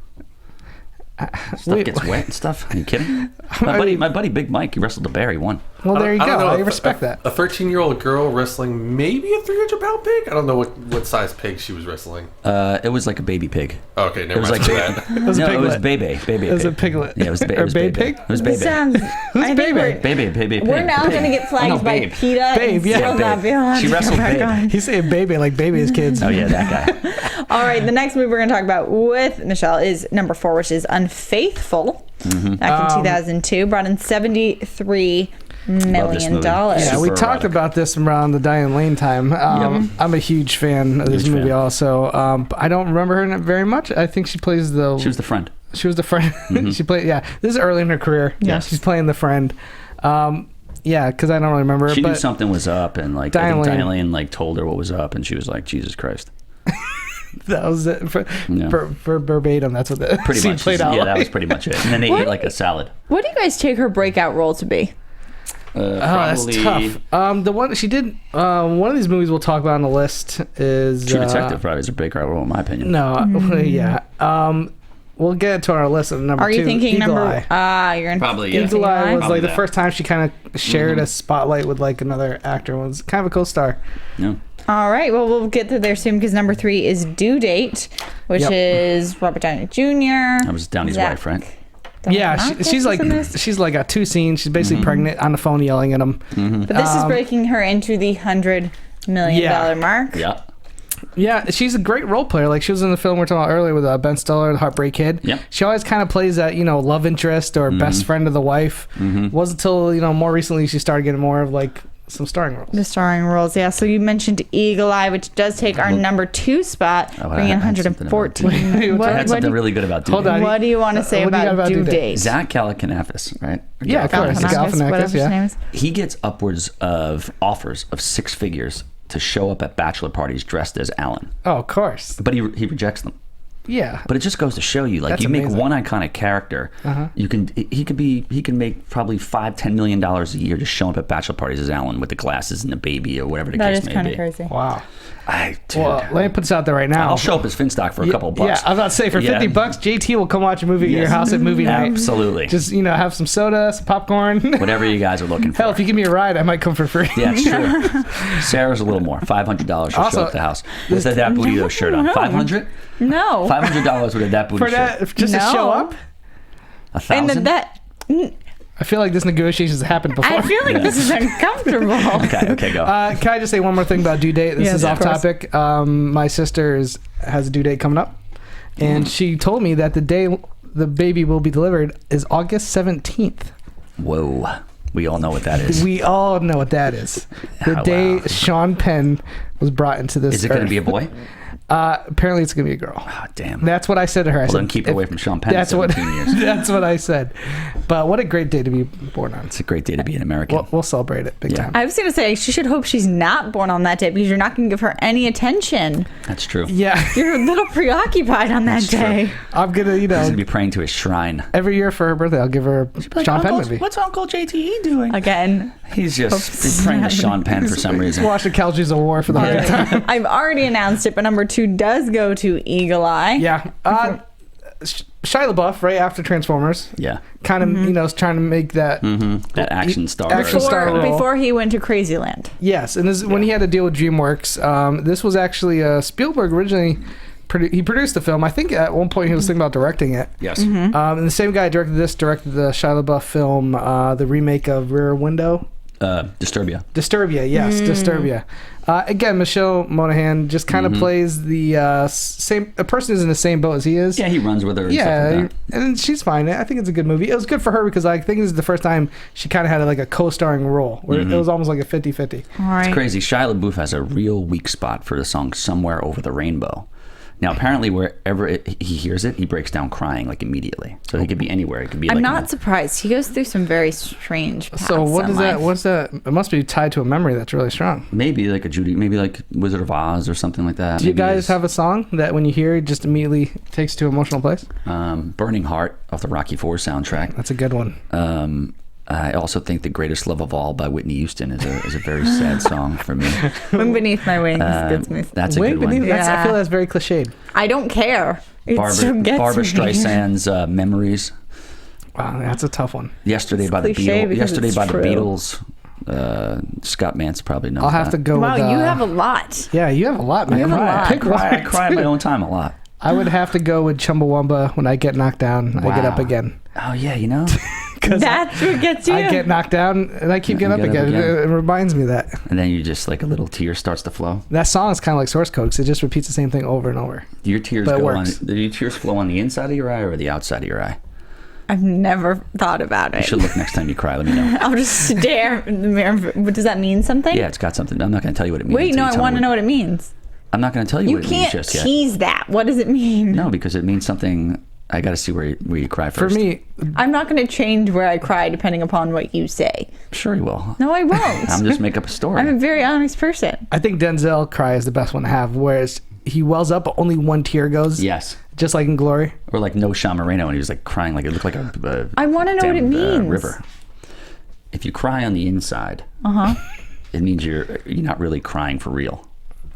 Stuff gets wet and stuff. Are you kidding? My buddy Big Mike, he wrestled a bear. He won. Well, there you go. I respect that. A 13-year-old girl wrestling maybe a 300-pound pig? I don't know what size pig she was wrestling. It was like a baby pig. Okay, never mind that. It was a piglet. It was baby. It was a piglet. Yeah, it was or baby pig? It was baby. Baby. We're now going to get flagged by PETA. Babe, yeah. She wrestled babe. He's saying baby like baby is kids. Oh, yeah, that guy. All right, the next movie we're going to talk about with Michelle is number 4, which is Unfaithful. Back in 2002, brought in $73 million. Yeah, we talked about this around the Diane Lane time. I'm a huge fan of this movie also. I don't remember her in it very much. I think she plays the... She was the friend. She was the friend. She played... Yeah, this is early in her career. Yeah. She's playing the friend. Yeah, because I don't really remember. She knew something was up, and like Diane Lane like told her what was up, and she was like, Jesus Christ. That was it for verbatim. That's what the pretty scene much played out. Yeah, like. that was pretty much it. And then they ate like a salad. What do you guys take her breakout role to be? That's tough. The one she did, one of these movies we'll talk about on the list is True Detective. Probably is a breakout role in my opinion. No, yeah. We'll get to our list of number 2. Are you thinking Eagle number? Eye. You're in probably Eagle Eye was probably like the first time she kind of shared a spotlight with like another actor. It was kind of a co-star. Yeah. All right, well, we'll get to there soon because number 3 is Due Date, which is Robert Downey Jr. That was Downey's wife, right? Yeah, she's like got 2 scenes. She's basically pregnant on the phone yelling at him. But this is breaking her into the $100 million mark. Yeah. Yeah, she's a great role player. Like she was in the film we were talking about earlier with Ben Stiller, The Heartbreak Kid. Yep. She always kind of plays that, love interest or best friend of the wife. Wasn't until, more recently she started getting more of like some starring roles. The starring roles, yeah. So you mentioned Eagle Eye, which does take our number 2 spot, bringing in 114. I had something really good about Due Date. Hold on. What do you want to say about Due Date? Zach Galifianakis, right? Yeah, of course. Whatever his name is. He gets upwards of offers of 6 figures to show up at bachelor parties dressed as Alan. Oh, of course. But he rejects them. Yeah. But it just goes to show you, like, That's you make amazing. one iconic character, he can make probably $5-10 million a year just showing up at bachelor parties as Alan with the glasses and the baby or whatever the case may be. That is kind of crazy. Wow. Dude, Well, let me put this out there right now. I'll show up as Finstock for a couple of bucks. Yeah, I was about to say, for $50, JT will come watch a movie at your house at movie night. Absolutely. Just, have some soda, some popcorn. Whatever you guys are looking for. Hell, if you give me a ride, I might come for free. Yeah, sure. Sarah's a little more. $500 she'll show up at the house with a Dat Burrito shirt on. $500? No. $500 with a Dat Burrito shirt. Just to show up? $1,000? I feel like this negotiation's happened before. I feel like this is uncomfortable. Okay, go. Can I just say one more thing about due date? This Yes, is of off course. topic. My sister has a due date coming up, and she told me that the day the baby will be delivered is August 17th. Whoa. We all know what that is. We all know what that is. The Oh, day wow. Sean Penn was brought into this Is it going to earth. be a boy? Apparently, it's going to be a girl. Oh, damn. That's what I said to her. I Well, said, then keep her away from Sean Penn. That's what. 17 years. That's what I said. But what a great day to be born on. It's a great day to be an American. We'll celebrate it big Yeah. time. I was going to say, she should hope she's not born on that day because you're not going to give her any attention. That's true. Yeah, You're a little preoccupied on that day. I'm gonna, He's going to be praying to his shrine. every year for her birthday, I'll give her a Sean Penn movie. What's Uncle JTE doing? Again. He's just praying to Sean Penn for some reason. Watching Casualties of War for the whole time. I've already announced it, but number 2 does go to Eagle Eye. Yeah. Shia LaBeouf, right after Transformers, Yeah. kind of, is trying to make that. That action star. Action star role. Before he went to Crazyland. Yes, and this is when he had to deal with DreamWorks. This was actually Spielberg originally. He produced the film. I think at one point he was thinking about directing it. Yes. Mm-hmm. And the same guy directed the Shia LaBeouf film, the remake of Rear Window. Disturbia. Disturbia, yes, Disturbia. Again, Michelle Monaghan just kind of plays the same. A person who's in the same boat as he is. Yeah, he runs with her. And Yeah, stuff like that. and she's fine. I think it's a good movie. It was good for her because I think this is the first time she kind of had like a co-starring role where it was almost like a 50-50. All right. It's crazy. Shia LaBeouf has a real weak spot for the song "Somewhere Over the Rainbow." Now, apparently, wherever he hears it, he breaks down crying like immediately. So he could be anywhere. It could be. I'm like not surprised. He goes through some very strange paths So what in is that? life. What's that? It must be tied to a memory that's really strong. maybe like a Judy, maybe like Wizard of Oz or something like that. Do you Maybe guys his, have a song that when you hear it just immediately takes you to an emotional place? "Burning Heart" off the Rocky IV soundtrack? That's a good one. I also think "The Greatest Love of All" by Whitney Houston is a very sad song for me. Wind Beneath My Wings gets me. That's a Wait, good one. I Yeah. feel that's very cliched. I don't care. It still gets Barbara me. Streisand's "Memories." Wow, that's a tough one. Yesterday by the cliche Beatles. because Yesterday it's by the true. Beatles. Scott Mance probably knows. I'll have to that. go Wow, with. you have a lot. Yeah, you have a lot, man. You have a lot. Pick one. I cry in my own time a lot. I would have to go with Chumbawamba. When I get knocked down, I get up Wow. again. Oh yeah, you know. That's what gets you. I get knocked down and I keep getting up get up again. again. It reminds me of that. And then you just like a little tear starts to flow. That song is kind of like source code 'cause it just repeats the same thing over and over. Do your tears But it go on? works. Do your tears flow on the inside of your eye or the outside of your eye? I've never thought about You it. should look next time you cry. Let me know. I'll just stare in the mirror. Does that mean something? Yeah, it's got something. I'm not going to tell you what it means. Wait, no, until you I tell want me to know what it means. I'm not going to tell you You what it means can't just yet. tease that. What does it mean? No, because it means something. I got to see where you cry For first. me, I'm not going to change where I cry depending upon what you say. Sure you will. No, I won't. I'm just make up a story. I'm a very honest person. I think Denzel cry is the best one to have, whereas he wells up, but only one tear goes. Yes. Just like in Glory. Or like No Sean Moreno, and he was like crying like it looked like a I want to know what it damn, means. river. If you cry on the inside, it means you're not really crying for real.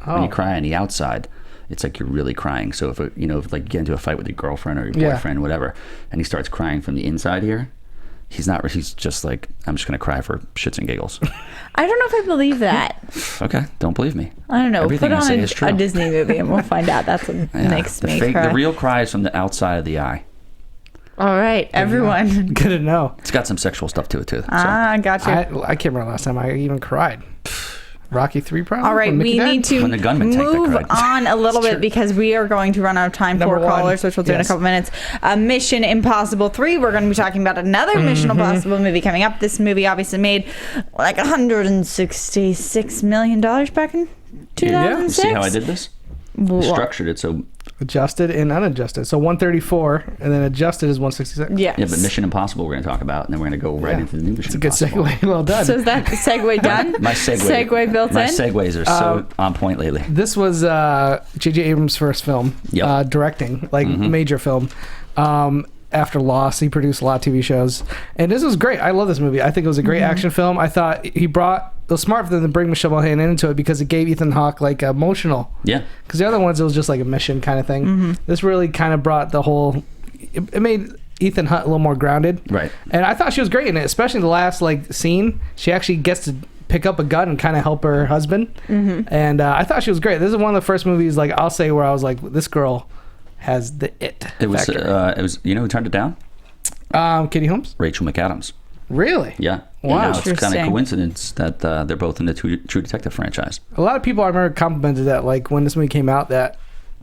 When you cry on the outside, it's like you're really crying. So if like you get into a fight with your girlfriend or your Yeah. boyfriend, whatever, and he starts crying from the inside here, he's just like, I'm just gonna cry for shits and giggles. I don't know if I believe that. Okay, don't believe me. I don't know. Everything Put I on say is true. a Disney movie and we'll find out. That's what Yeah, makes me cry. the real cry is from the outside of the eye. All right, everyone. Good to know. It's got some sexual stuff to it too. So. Gotcha. I can't remember last time I even cried. Rocky 3 probably? All right, When Mickey we died? need to When the gunman tanked the move crowd. on a little bit because we are going to run out of time Number for one. callers, which we'll do in a Yes. couple minutes. Mission Impossible 3. We're going to be talking about another Mission Impossible movie coming up. This movie obviously made like $166 million back in 2006. See how I did this? I structured it so. Adjusted and unadjusted. So 134, and then adjusted is 166. Yes. Yeah, but Mission Impossible we're going to talk about, and then we're going to go right Yeah. into the new Mission It's a good Impossible. segue. Well done. So is that segue done? My segue built my in? segues are so on point lately. This was J.J. Abrams' first film, Yep. directing, like major film. After Lost, he produced a lot of TV shows, and this was great. I love this movie. I think it was a great action film. I thought it was smart for them to bring Michelle Monaghan into it because it gave Ethan Hawke like emotional. Yeah. Because the other ones, it was just like a mission kind of thing. This really kind of brought the whole. It made Ethan Hunt a little more grounded. Right. And I thought she was great in it, especially the last like scene. She actually gets to pick up a gun and kind of help her husband. And I thought she was great. This is one of the first movies, like I'll say, where I was like, this girl has the it. It was, factor. who turned it down? Katie Holmes. Rachel McAdams. Really? Yeah. Wow. Now it's kind of Interesting. coincidence that they're both in the True Detective franchise. A lot of people I remember complimented that, like when this movie came out, that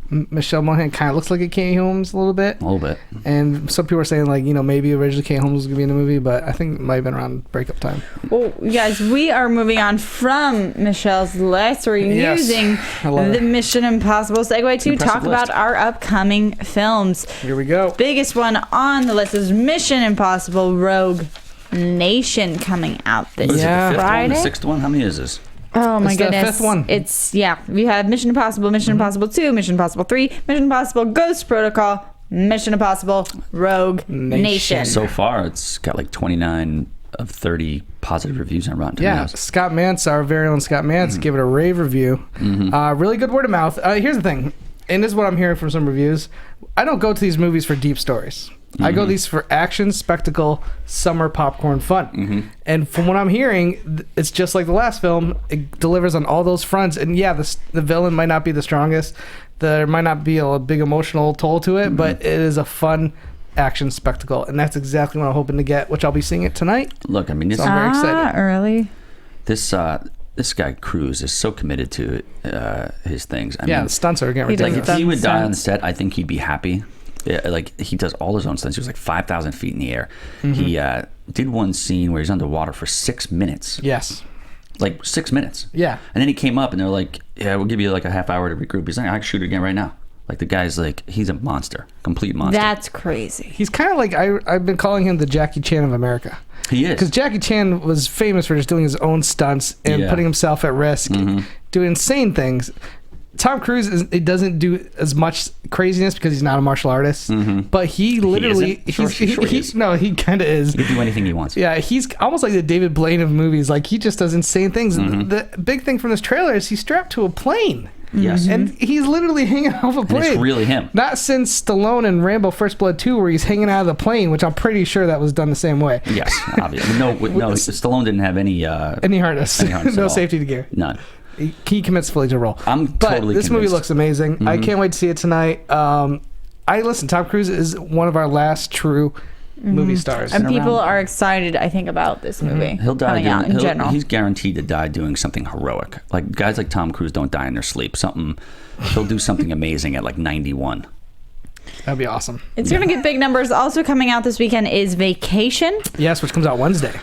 Michelle Monaghan kind of looks like a Katie Holmes a little bit. A little bit. And some people were saying, like, maybe originally Katie Holmes was going to be in the movie, but I think it might have been around breakup time. Well, you guys, we are moving on from Michelle's list. We're using I love the it. Mission Impossible segue to Impressive talk list. about our upcoming films. Here we go. Biggest one on the list is Mission Impossible Rogue Nation coming out this What is it, Yeah. the fifth one, Friday. the sixth one? How many is this? Oh my It's the goodness. fifth one. It's, we have Mission Impossible, Mission Impossible 2, Mission Impossible 3, Mission Impossible Ghost Protocol, Mission Impossible Rogue Nation. So far, it's got like 29 of 30 positive reviews on Rotten Yeah, Tomatoes. Scott Mantz, our very own Scott Mantz, gave it a rave review. Really good word of mouth. Here's the thing, and this is what I'm hearing from some reviews. I don't go to these movies for deep stories. I go to these for action, spectacle, summer popcorn fun. And from what I'm hearing, it's just like the last film. It delivers on all those fronts. And yeah, the villain might not be the strongest. There might not be a big emotional toll to it, but it is a fun action spectacle. And that's exactly what I'm hoping to get, which I'll be seeing it tonight. Look, I mean, this, So I'm very excited. Early. this guy Cruz is so committed to his things. I Yeah, mean, the stunts are getting He does ridiculous. like if he would die on stunts. set, I think he'd be happy. Yeah, like he does all his own stunts. He was like 5,000 feet in the air. He did one scene where he's underwater for 6 minutes. Yes. Like 6 minutes. Yeah. And then he came up and they're like, yeah, we'll give you like a half hour to regroup. He's like, I can shoot it again right now. Like the guy's like, he's a monster, complete monster. That's crazy. He's kind of like, I've been calling him the Jackie Chan of America. He is. Because Jackie Chan was famous for just doing his own stunts and Yeah. putting himself at risk, doing insane things. Tom Cruise it doesn't do as much craziness because he's not a martial artist, but he literally isn't? Sure he is. no, he kind of is. He can do anything he wants. Yeah, he's almost like the David Blaine of movies. Like he just does insane things. The big thing from this trailer is he's strapped to a plane. Yes. And he's literally hanging off a plane. it's really him. Not since Stallone in Rambo First Blood 2 where he's hanging out of the plane, which I'm pretty sure that was done the same way. Yes, obviously. No, Stallone didn't have any harness. Any harness No at all. safety gear. None. He commits fully to role. I'm but totally this movie convinced. looks amazing. I can't wait to see it tonight. Tom Cruise is one of our last true movie stars. And people are excited, I think, about this movie. He'll die coming out in general. He's guaranteed to die doing something heroic. Like guys like Tom Cruise don't die in their sleep. He'll do something amazing at like 91. That'd be awesome. It's going to get big numbers. Also coming out this weekend is Vacation. Yes, which comes out Wednesday.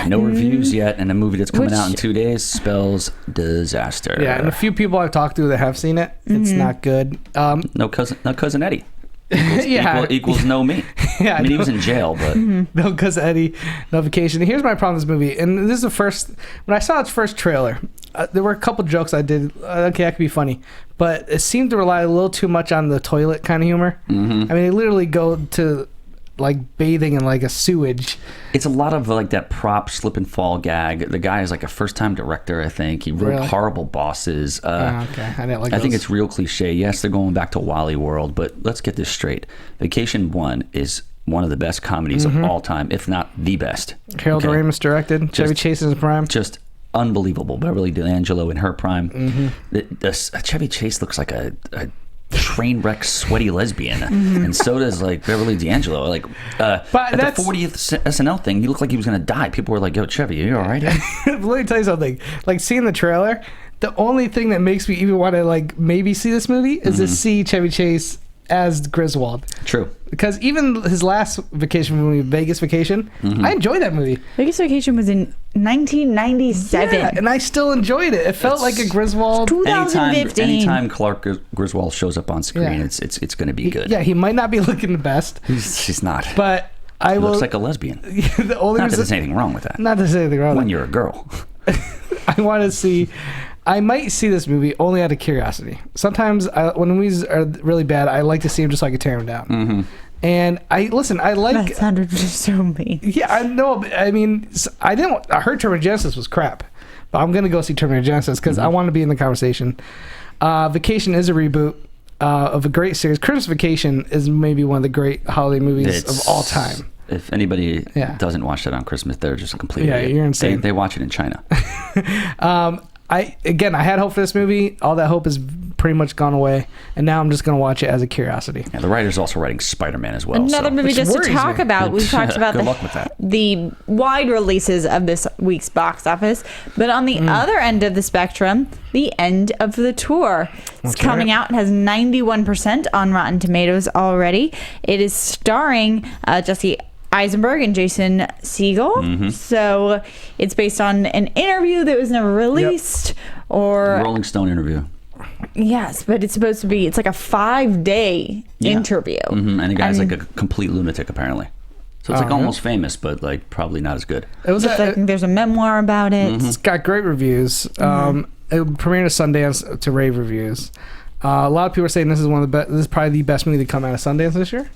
No reviews yet, and a movie that's coming out in Which- 2 days spells disaster. Yeah, and a few people I've talked to that have seen it, it's not good. No cousin Eddie. Yeah. Equals no me. Yeah, I mean, he was in jail, but No, because Eddie, no Vacation. Here's my problem with this movie, and this is the first. When I saw its first trailer, there were a couple jokes I did. Okay, that could be funny, but it seemed to rely a little too much on the toilet kind of humor. I mean, they literally go to like bathing in like a sewage. it's a lot of like that prop slip and fall gag. The guy is like a first-time director, I think. He wrote Really? Horrible Bosses. Okay, I didn't like. I think those. it's real cliche. Yes, they're going back to Wally World, but let's get this straight. Vacation 1 is one of the best comedies of all time, if not the best. Harold Okay? Ramis directed. Chevy Chase in his prime. Just unbelievable. Beverly D'Angelo in her prime. Chevy Chase looks like a train wreck sweaty lesbian, and so does like Beverly D'Angelo. Like at the that's- 40th SNL thing, he looked like he was gonna die. People were like, "Yo, Chevy, you all right?" Let me tell you something. Like seeing the trailer, the only thing that makes me even want to like maybe see this movie is to see Chevy Chase as Griswold. True. Because even his last vacation movie, Vegas Vacation, I enjoyed that movie. Vegas Vacation was in 1997. Yeah, and I still enjoyed it. It felt like a Griswold. 2015. Anytime Clark Griswold shows up on screen, Yeah. it's going to be good. Yeah, he might not be looking the best, She's not. but I He will. looks like a lesbian. the only Not that reason, there's anything wrong with that. not to say anything wrong. When you're a girl. I want to see. I might see this movie only out of curiosity. Sometimes when movies are really bad, I like to see them just so I can tear them down. And I like. That sounded just so mean. Yeah, I know. I mean, I heard Terminator Genesis was crap, but I'm gonna go see Terminator Genesis because I want to be in the conversation. Vacation is a reboot of a great series. Christmas Vacation is maybe one of the great holiday movies of all time. If anybody Yeah. doesn't watch that on Christmas, they're just a complete Yeah, idiot. you're insane. They watch it in China. I had hope for this movie. All that hope is pretty much gone away, and now I'm just going to watch it as a curiosity. Yeah, the writer's also writing Spider-Man as well. Another movie just to talk about. We've talked about Good luck with that. the wide releases of this week's box office, but on the other end of the spectrum, the end of the tour. It's coming out. It has 91% on Rotten Tomatoes already. It is starring Jesse Eisenberg and Jason Segel. So it's based on an interview that was never released, or Rolling Stone interview. Yes, but it's supposed to be. It's like a 5-day interview, And the guy's like a complete lunatic apparently. So it's like almost famous, but like probably not as good. It was I think there's a memoir about it. It's got great reviews. It premiered at Sundance to rave reviews. A lot of people are saying this is one of the best. This is probably the best movie to come out of Sundance this year.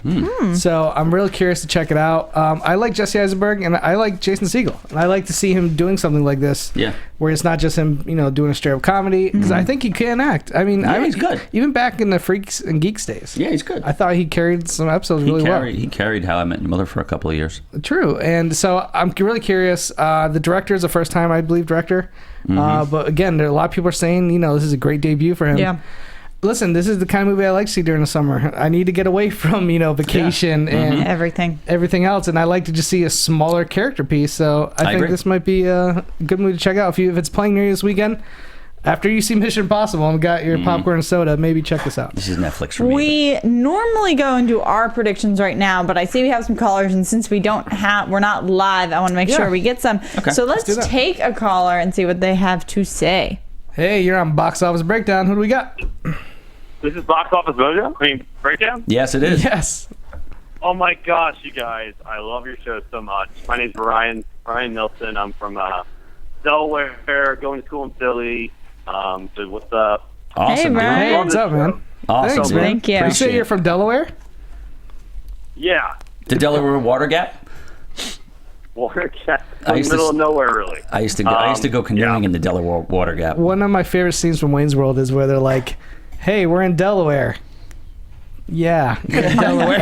So I'm really curious to check it out. I like Jesse Eisenberg and I like Jason Segel. And I like to see him doing something like this. Yeah. Where it's not just him, doing a straight up comedy. Because I think he can act. I mean, he's good. Even back in the Freaks and Geeks days. Yeah, he's good. I thought he carried some episodes really well. He carried How I Met Your Mother for a couple of years. True. And so I'm really curious. The director is the first time, I believe, director. But again, a lot of people are saying, this is a great debut for him. Yeah. Listen, this is the kind of movie I like to see during the summer. I need to get away from, vacation and everything else, and I like to just see a smaller character piece. So I think agree. this might be a good movie to check out. If it's playing near you this weekend, after you see Mission Impossible and got your popcorn and soda, maybe check this out. This is Netflix for me. We normally go and do our predictions right now, but I see we have some callers, and since we're not live, I want to make sure we get some. Okay. So let's do that. take a caller and see what they have to say. Hey, you're on Box Office Breakdown. Who do we got? This is Box Office Breakdown? Yes, it is. Yes. Oh my gosh, you guys. I love your show so much. My name's Brian Nilsson. I'm from Delaware, going to school in Philly. So what's up? Awesome. Hey, dude. Brian. Hey, what's up, man? Awesome. Thanks, dude. man. Thank you. You say Appreciate you're it. from Delaware? Yeah. The Delaware Water Gap? Watercat. I used to Middle of nowhere, really. I used to go canoeing in the Delaware Water Gap. One of my favorite scenes from Wayne's World is where they're like, hey, we're in Delaware. Yeah, we're in Delaware.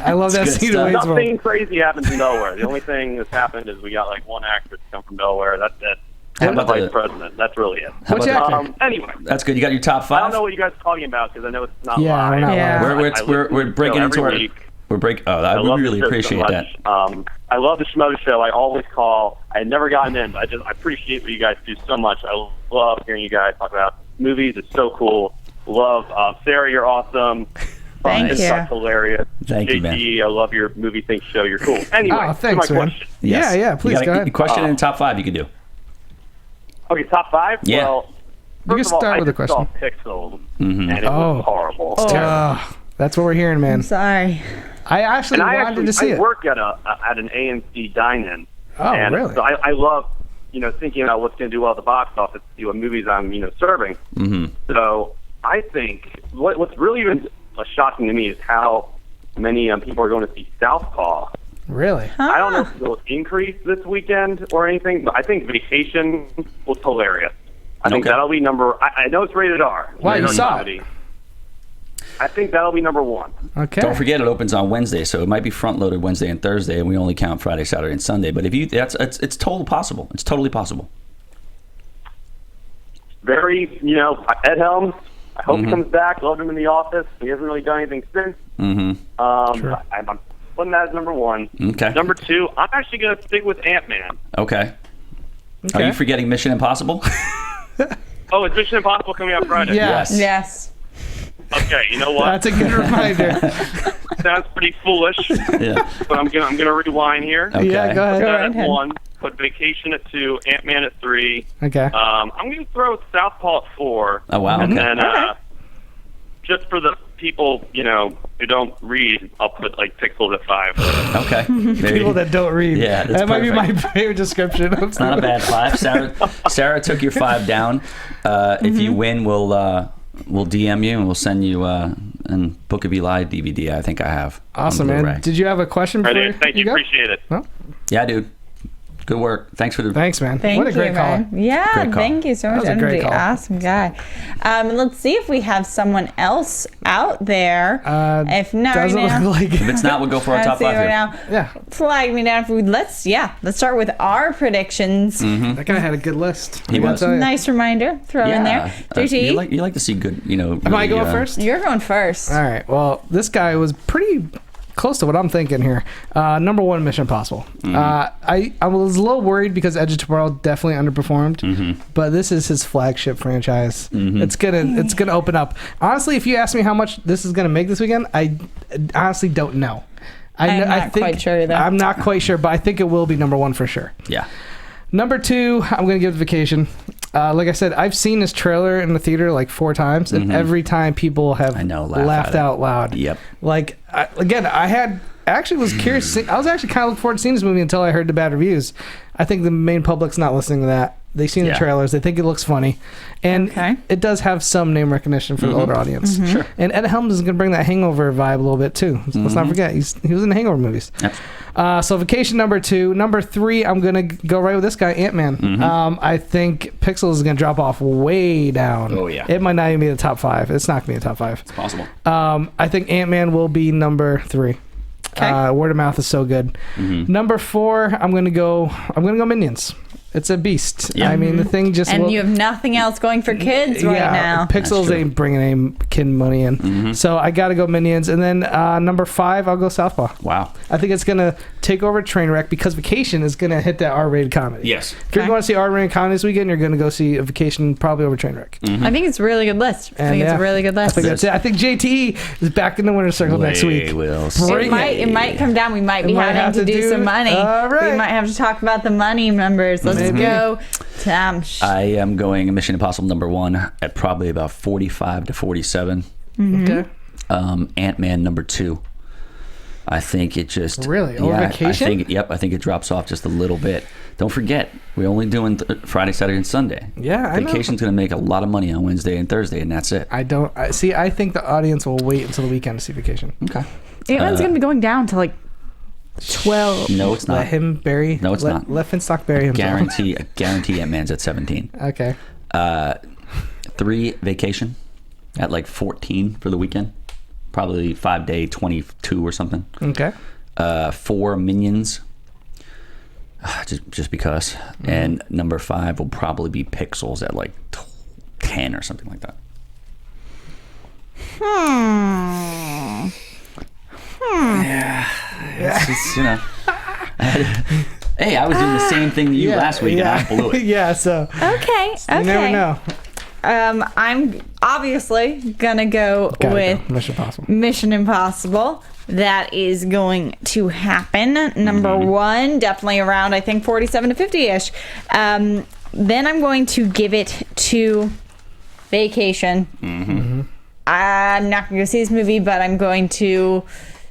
I love that good scene stuff. of Wayne's World. Nothing crazy happens in Delaware. The only thing that's happened is we got like one actress come from Delaware. That's it. How And the about vice the- president. That's really it. How Which about actor? Anyway, That's good. You got your top I five? don't know what you guys are talking about because I know it's not Yeah, live. we're not Yeah. live. We're breaking into our... week. We're break. Oh, I we love really the show so appreciate much. that. I love the Schmo Show. I always call. I had never gotten in, but I appreciate what you guys do so much. I love hearing you guys talk about movies. It's so cool. Love Sarah. You're awesome. Thank It's you. hilarious. Thank you, man. JT, I love your movie Think show. You're cool. Anyway, Oh, to thanks, my man. question. Yes. Yeah, please, You got go ahead. a question in top five you could do. Okay, top five. Yeah. Well, You can first of all, start I with a just saw question. Pixels, Mm-hmm. and it was horrible. That's what we're hearing, man. I'm sorry. I actually And wanted to see I it. work at an AMC dine-in. Oh, and really? So I love, thinking about what's going to do well at the box office, see what movies I'm, serving. Mm-hmm. So I think what's really even shocking to me is how many people are going to see Southpaw. Really? I don't know if it'll increase this weekend or anything, but I think Vacation was hilarious. I think Okay. that'll be I know it's rated R. Wow, you Rated saw comedy. I think that'll be number one. Okay. Don't forget it opens on Wednesday, so it might be front loaded Wednesday and Thursday, and we only count Friday, Saturday, and Sunday. But if you, it's totally possible. It's totally possible. Very, Ed Helms. I hope he comes back. Loved him in The Office. He hasn't really done anything since. Mm-hmm. I'm putting that as number one. Okay. Number two, I'm actually going to stick with Ant-Man. Okay. Are you forgetting Mission Impossible? Oh, is Mission Impossible coming out Friday? Yes. Yes. Okay, you know what? That's a good reminder. Sounds pretty foolish, Yeah. but I'm gonna rewind here. Okay. Yeah, go ahead. Put that right at ahead. 1, put Vacation at 2, Ant-Man at 3. Okay. I'm going to throw Southpaw at 4. Oh, wow. And Okay. then, just for the people, who don't read, I'll put, Pixels at 5. Okay. There People you- that don't read. Yeah, that's that might be my perfect. favorite description. It's not a bad 5. Sarah took your 5 down. If you win, we'll DM you and we'll send you and Book of Eli DVD. I think I have. on Awesome, man. Blu-ray. Did you have a question Right before there. Thank you. go? Appreciate it. No? Yeah, dude. Good work. Thanks, man. Thank what a great you, call. man. Yeah, Great call. thank you so much, That was a great energy. call. Awesome guy. Let's see if we have someone else out there. If not, Doesn't right now, look like If it's not, we'll go for our top 5 here. Yeah. Flag me down. Let's start with our predictions. that guy had a good list. He was. Nice reminder. Throw in there. JT, You like to see good, Am I going first? you're going first. All right. Well, this guy was pretty close to what I'm thinking here. Number 1, Mission Impossible. I was a little worried because Edge of Tomorrow definitely underperformed, but this is his flagship franchise. It's gonna open up. Honestly, if you ask me how much this is gonna make this weekend, I honestly don't know. I'm not quite sure either. I'm not quite sure, but I think it will be number 1 for sure. Yeah. Number 2, I'm going to give it Vacation. Like I said, I've seen this trailer in the theater like 4 times, and every time people have laughed out loud. Yep. Like, I actually was curious. I was actually kind of looking forward to seeing this movie until I heard the bad reviews. I think the main public's not listening to that. They've seen the trailers. They think it looks funny. And it does have some name recognition for the older audience. Sure. And Ed Helms is going to bring that Hangover vibe a little bit, too. Let's not forget. He was in the Hangover movies. Yep. So Vacation number 2. Number 3, I'm going to go right with this guy, Ant-Man. I think Pixels is going to drop off way down. Oh, yeah. It might not even be the top 5. It's not going to be the top 5. It's possible. I think Ant-Man will be number 3. Word of mouth is so good. Number 4, I'm gonna go Minions. It's a beast. Yeah. I mean, the thing just And you have nothing else going for kids right now. Pixels ain't bringing any kid money in, so I gotta go Minions. And then number 5, I'll go Southpaw. Wow. I think it's gonna take over Trainwreck because Vacation is gonna hit that R-rated comedy. Yes. If you're going to see R-rated comedy this weekend, you're gonna go see a Vacation probably over Trainwreck. I think it's a really good list. I think it's a really good list. I think that's it. I think JT is back in the winner's circle next week. It might come down. We might be having to do some money. All right. We might have to talk about the money numbers. Let's go. I am going Mission Impossible number 1 at probably about 45 to 47. Okay. Ant-Man number 2. I think it just really over Vacation. I think it drops off just a little bit. Don't forget, we're only doing Friday, Saturday, and Sunday. Yeah, Vacation's going to make a lot of money on Wednesday and Thursday, and that's it. I think the audience will wait until the weekend to see Vacation. Okay. Ant-Man's going to be going down to like 12. No, it's not. Let him bury. No, it's not. Let Finstock bury himself. Guarantee Ant-Man's at 17. Okay. 3, Vacation at like 14 for the weekend. Probably 5-day 22 or something. Okay. 4, Minions. Just because. And number 5 will probably be Pixels at like 10 or something like that. Yeah. It's just, hey, I was doing the same thing to you last week and I blew it. Yeah, so. Okay. You never know. I'm obviously gonna go with Mission Impossible. That is going to happen. Number 1, definitely around, I think, 47 to 50-ish. Then I'm going to give it to Vacation. I'm not going to go see this movie, but I'm going to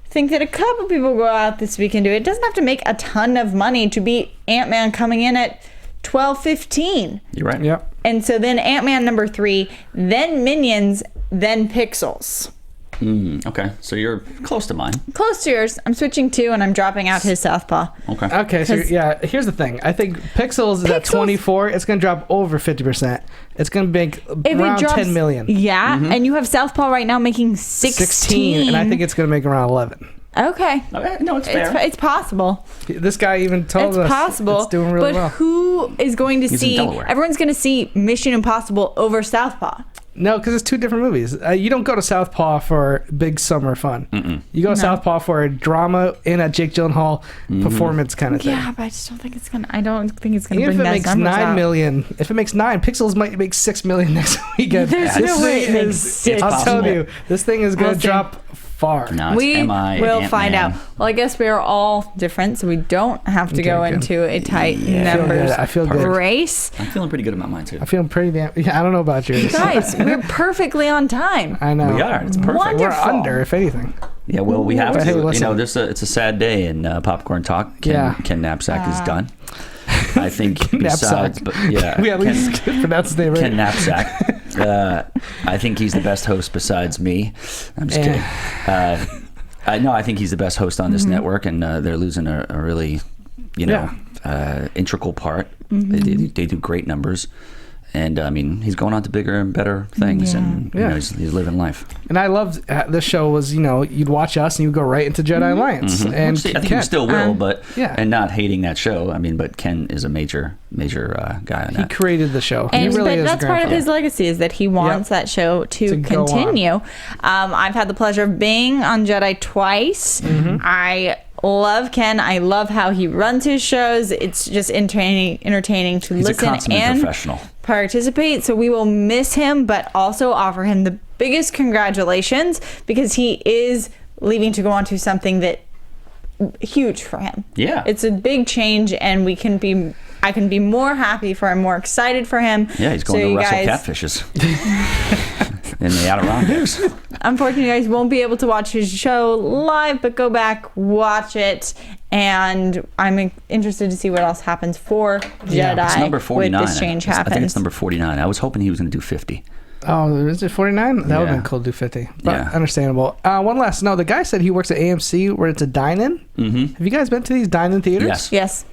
think that a couple people go out this week and do it. It doesn't have to make a ton of money to beat Ant-Man coming in at 12-15. You're right. Yep. And so then Ant-Man number 3, then Minions, then Pixels. Okay, so you're close to mine. Close to yours. I'm switching 2 and I'm dropping out his Southpaw. Okay. So here's the thing. I think Pixels is at 24. It's going to drop over 50%. It's going to make around 10 million. Yeah, and you have Southpaw right now making 16. And I think it's going to make around 11. Okay. No, it's fair. It's possible. This guy even told us it's possible. It's doing really well. But who is going to see? Everyone's going to see Mission Impossible over Southpaw. No, because it's 2 different movies. You don't go to Southpaw for big summer fun. You go to Southpaw for a drama in a Jake Gyllenhaal performance kind of thing. Yeah, but I just don't think it's gonna. I don't think it's gonna. Even bring if it makes 9 million, if it makes 9, Pixels might make 6 million next weekend. There's no way it makes 6. I'll tell you, this thing is going to drop far. No, we will find out. Man. Well, I guess we are all different, so we don't have to go into a tight numbers I feel good. race. I'm feeling pretty good about mine too. I feel pretty damn. Yeah, I don't know about yours. Guys, we're perfully on time. I know. We are. It's perfect. Wonderful. We're under, if anything. Yeah, well, we have to. Hey, listen. It's a sad day in Popcorn Talk. Ken Knapsack is done. I think besides, we at least pronounce his name right. Ken Knapsack. I think he's the best host besides me. I'm just kidding. I think he's the best host on this network, and they're losing a really, integral part. They do great numbers. And I mean, he's going on to bigger and better things, and you know, he's living life. And I loved this show was, you know, you'd watch us and you'd go right into Jedi Alliance. And I think you still will, but and not hating that show. I mean, but Ken is a major guy on that. He created the show. And he really is that's part of his legacy, is that he wants that show to continue. I've had the pleasure of being on Jedi twice. I love Ken. I love how he runs his shows. It's just entertaining to He's listen a consummate and professional. Participate. So we will miss him, but also offer him the biggest congratulations, because he is leaving to go on to something that huge for him. Yeah, it's a big change, and I can be more happy for him, more excited for him. Yeah, he's going to wrestle catfishes in the Adirondacks. Unfortunately, you guys won't be able to watch his show live, but go back, watch it, and I'm interested to see what else happens for Jedi. It's number 49. With this change happens. I think it's number 49. I was hoping he was going to do 50. Oh, is it 49? That would have been cool to do 50. But understandable. One last note. The guy said he works at AMC, where it's a dine-in. Have you guys been to these dine-in theaters? Yes.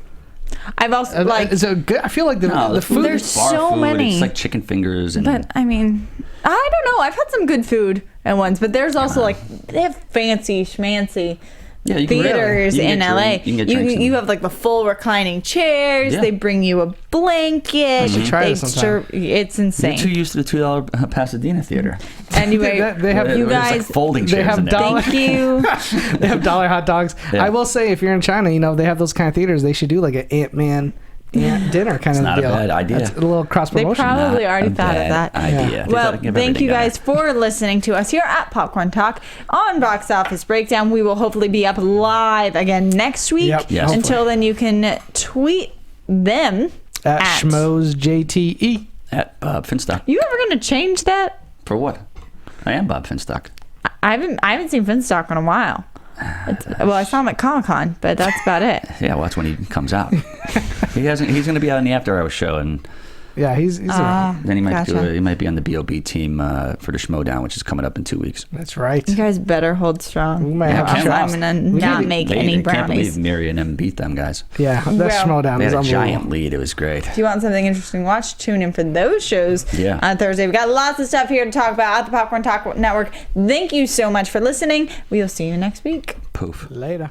I've also good. I feel like the food. There's so food, many. It's like chicken fingers, and but I mean, I don't know. I've had some good food at once, but there's also they have fancy schmancy theaters in LA. You have like the full reclining chairs. They bring you a blanket. should try this sometime. It's insane. You're too used to the $2 Pasadena theater. Anyway, they have you guys like folding chairs. They have dollar. Thank you. They have dollar hot dogs. I will say, if you're in China, you know they have those kind of theaters. They should do like an Ant-Man dinner kind of not deal. a bad idea. That's a little cross promotion. They probably already thought of that idea. Well, thank you guys for listening to us here at Popcorn Talk on Box Office Breakdown. We will hopefully be up live again next week. Yes. Until then, you can tweet them at SchmoesJTE. At Bob Finstock. You ever going to change that? For what? I am Bob Finstock. I haven't seen Finstock in a while. Well, I saw him at Comic-Con, but that's about it. Yeah, well, that's when he comes out. He's going to be out in the After Hours show, and he's around. Then he might be on the BOB team for the Schmodown, which is coming up in 2 weeks. That's right. You guys better hold strong. We might have I'm gonna not make any brownies. I can't believe Miri and them beat them guys. Yeah, that Schmodown They was had a unbelievable. giant lead. It was great. If you want something interesting to watch, tune in for those shows on Thursday. We've got lots of stuff here to talk about at the Popcorn Talk Network. Thank you so much for listening. We will see you next week. Poof. Later.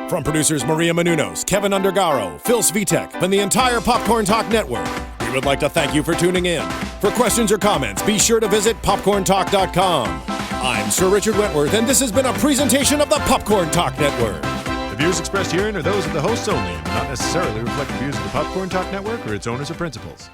From producers Maria Menounos, Kevin Undergaro, Phil Svitek, and the entire Popcorn Talk Network, we would like to thank you for tuning in. For questions or comments, be sure to visit popcorntalk.com. I'm Sir Richard Wentworth, and this has been a presentation of the Popcorn Talk Network. The views expressed herein are those of the hosts only and do not necessarily reflect the views of the Popcorn Talk Network or its owners or principals.